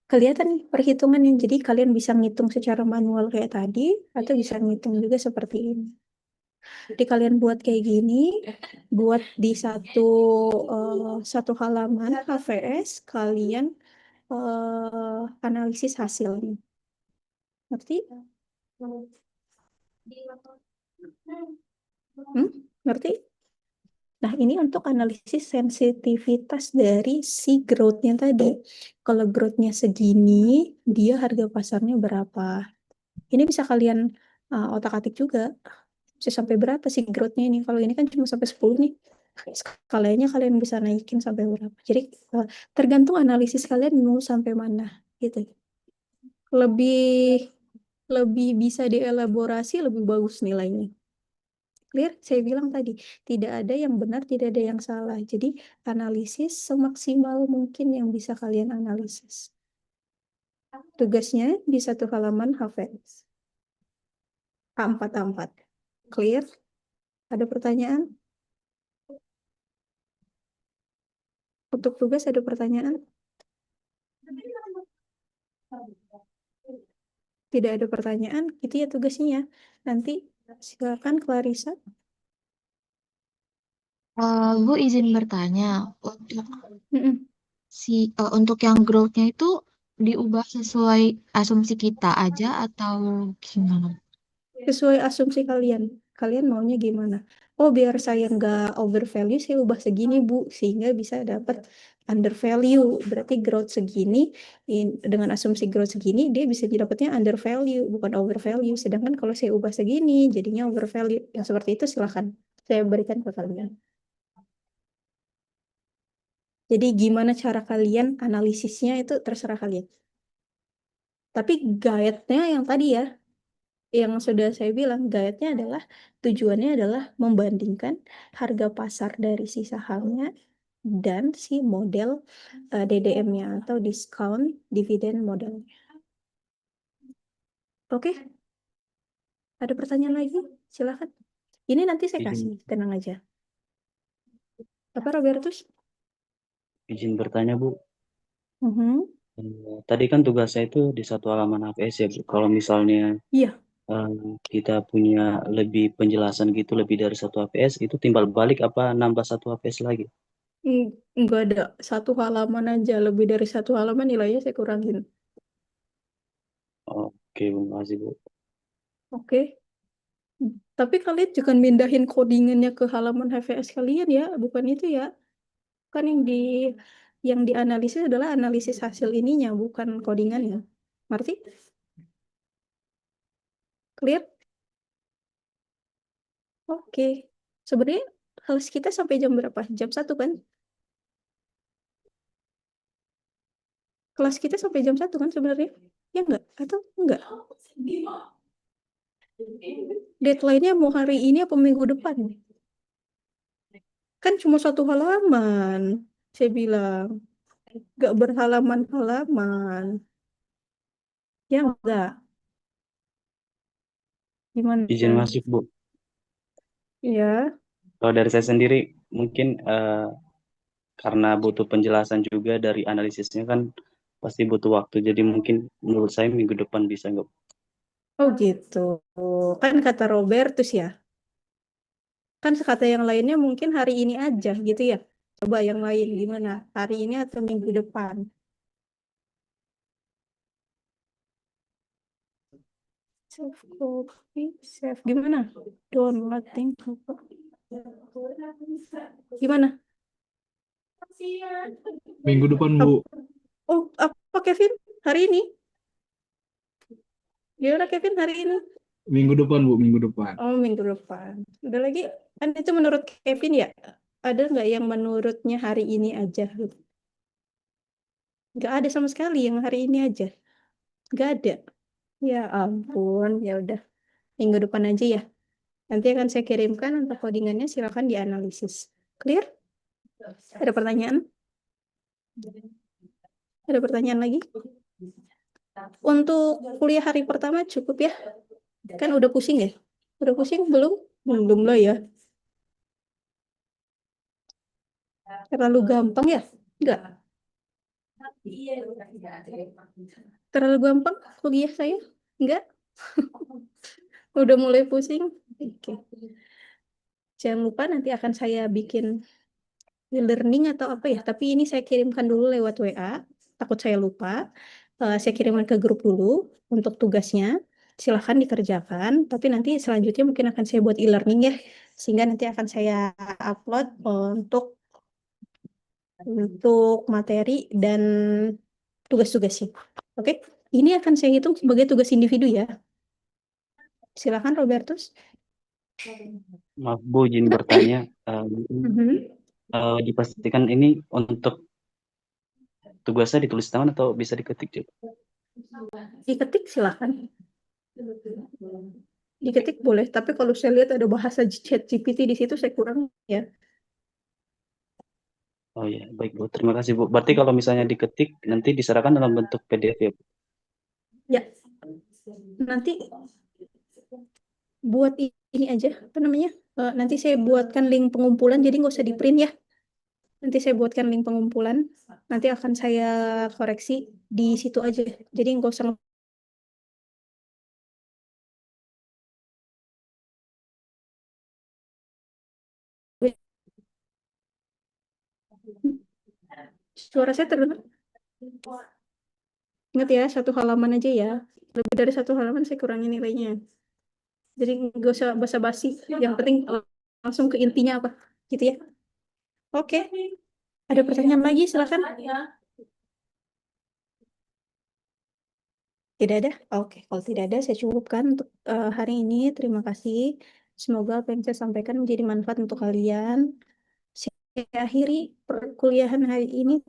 A: kelihatan nih perhitungannya. Jadi kalian bisa ngitung secara manual kayak tadi, atau bisa ngitung juga seperti ini. Jadi kalian buat kayak gini, buat di satu halaman HVS, kalian analisis hasilnya. Ngerti? Ngerti? Nah, ini untuk analisis sensitivitas dari si growth-nya tadi. Kalau growth-nya segini, dia harga pasarnya berapa? Ini bisa kalian otak-atik juga. Bisa sampai berapa sih growth-nya ini? Kalau ini kan cuma sampai 10 nih. Skalanya kalian bisa naikin sampai berapa. Jadi tergantung analisis kalian mau sampai mana gitu. Lebih lebih bisa dielaborasi, lebih bagus nilainya. Clear? Saya bilang tadi, tidak ada yang benar, tidak ada yang salah. Jadi, analisis semaksimal mungkin yang bisa kalian analisis. Tugasnya di satu halaman HVS. A4A4. Clear? Ada pertanyaan? Untuk tugas ada pertanyaan? Tidak ada pertanyaan, itu ya tugasnya. Nanti silakan Clarissa.
G: Bu izin bertanya, untuk
A: Mm-mm.
G: untuk yang growth-nya itu diubah sesuai asumsi kita aja atau gimana?
A: Sesuai asumsi kalian. Kalian maunya gimana? Oh, biar saya nggak overvalue, saya ubah segini, Bu. Sehingga bisa dapat undervalue. Berarti growth segini, dengan asumsi growth segini, dia bisa dapatnya undervalue, bukan overvalue. Sedangkan kalau saya ubah segini, jadinya overvalue. Yang seperti itu silahkan saya berikan ke kalian. Jadi gimana cara kalian analisisnya itu terserah kalian. Tapi guide-nya yang tadi ya, yang sudah saya bilang, guide-nya adalah tujuannya adalah membandingkan harga pasar dari si sahamnya dan si model DDM-nya atau discount dividend modelnya. Oke, ada pertanyaan lagi? Silakan. Ini nanti saya kasih,
C: Izin,
A: tenang aja. Apa Robertus?
C: izin bertanya, Bu.
A: Mhm.
C: Tadi kan tugas saya itu di satu halaman HVS ya, Bu. Kalau misalnya
A: Iya,
C: kita punya lebih penjelasan gitu, lebih dari satu HVS, itu timbal balik apa nambah satu HVS lagi?
A: nggak ada satu halaman aja, lebih dari satu halaman nilainya saya kurangin.
C: Oke, terima kasih, Bu.
A: Oke. Tapi kalian jangan mindahin codingannya ke halaman HVS kalian ya, bukan itu ya. Kan yang dianalisis adalah analisis hasil ininya, bukan codingannya. Ngerti? Clear? Oke. Sebenarnya kelas kita sampai jam berapa? Jam 1 kan? Kelas kita sampai jam 1 kan sebenarnya? Ya enggak? Atau enggak? Deadline-nya mau hari ini apa minggu depan? Kan cuma satu halaman. Saya bilang. Enggak berhalaman-halaman. Ya enggak? Gimana?
C: Izin masuk, Bu.
A: Ya.
C: Kalau dari saya sendiri, mungkin karena butuh penjelasan juga dari analisisnya kan pasti butuh waktu. Jadi mungkin menurut saya minggu depan bisa nggak?
A: Oh gitu. Kan kata Robertus ya. Kan kata yang lainnya mungkin hari ini aja gitu ya. Coba yang lain gimana? Hari ini atau minggu depan? Save copy, save. Gimana? Downloading. Gimana?
D: Minggu depan, Bu.
A: Oh, apa Kevin? Hari ini? Gimana Kevin hari ini?
D: Minggu depan, Bu. Minggu depan.
A: Oh, minggu depan. Udah lagi? Kan itu menurut Kevin ya? Ada nggak yang menurutnya hari ini aja? Nggak ada sama sekali yang hari ini aja. Nggak ada. Ya ampun, ya udah. Minggu depan aja ya. Nanti akan saya kirimkan untuk codingannya, silakan dianalisis. Clear? Ada pertanyaan? Ada pertanyaan lagi? Untuk kuliah hari pertama cukup ya? Kan udah pusing ya? Udah pusing belum? Belum lah ya. Terlalu gampang ya? Enggak. Terlalu gampang kuliah saya? Enggak. Udah mulai pusing? Oke. Jangan lupa nanti akan saya bikin e-learning atau apa ya. Tapi ini saya kirimkan dulu lewat WA. Takut saya lupa. Saya kirimkan ke grup dulu untuk tugasnya. Silahkan dikerjakan. Tapi nanti selanjutnya mungkin akan saya buat e-learning ya. Sehingga nanti akan saya upload untuk materi dan tugas-tugasnya. Oke, ini akan saya hitung sebagai tugas individu ya. Silakan Robertus.
C: Maaf, Bu, izin bertanya.
A: Mhm.
C: Dipastikan ini untuk tugasnya ditulis tangan atau bisa diketik juga?
A: Diketik silakan. Diketik boleh, tapi kalau saya lihat ada bahasa chat GPT di situ saya kurang ya.
C: Oh ya, baik Bu. Terima kasih Bu. Berarti kalau misalnya diketik nanti diserahkan dalam bentuk PDF ya Bu?
A: Ya, nanti buat ini aja, apa namanya? Nanti saya buatkan link pengumpulan, jadi nggak usah di print ya. Nanti saya buatkan link pengumpulan, nanti akan saya koreksi di situ aja. Jadi nggak usah suara saya terdengar. Ingat ya, satu halaman aja ya. Lebih dari satu halaman saya kurangi nilainya. Jadi nggak usah basa-basi. Yang penting langsung ke intinya apa, gitu ya. Oke, ada pertanyaan lagi silakan. Tidak ada? Oke, kalau tidak ada saya cukupkan untuk hari ini. Terima kasih. Semoga apa yang saya sampaikan menjadi manfaat untuk kalian. Saya akhiri perkuliahan hari ini.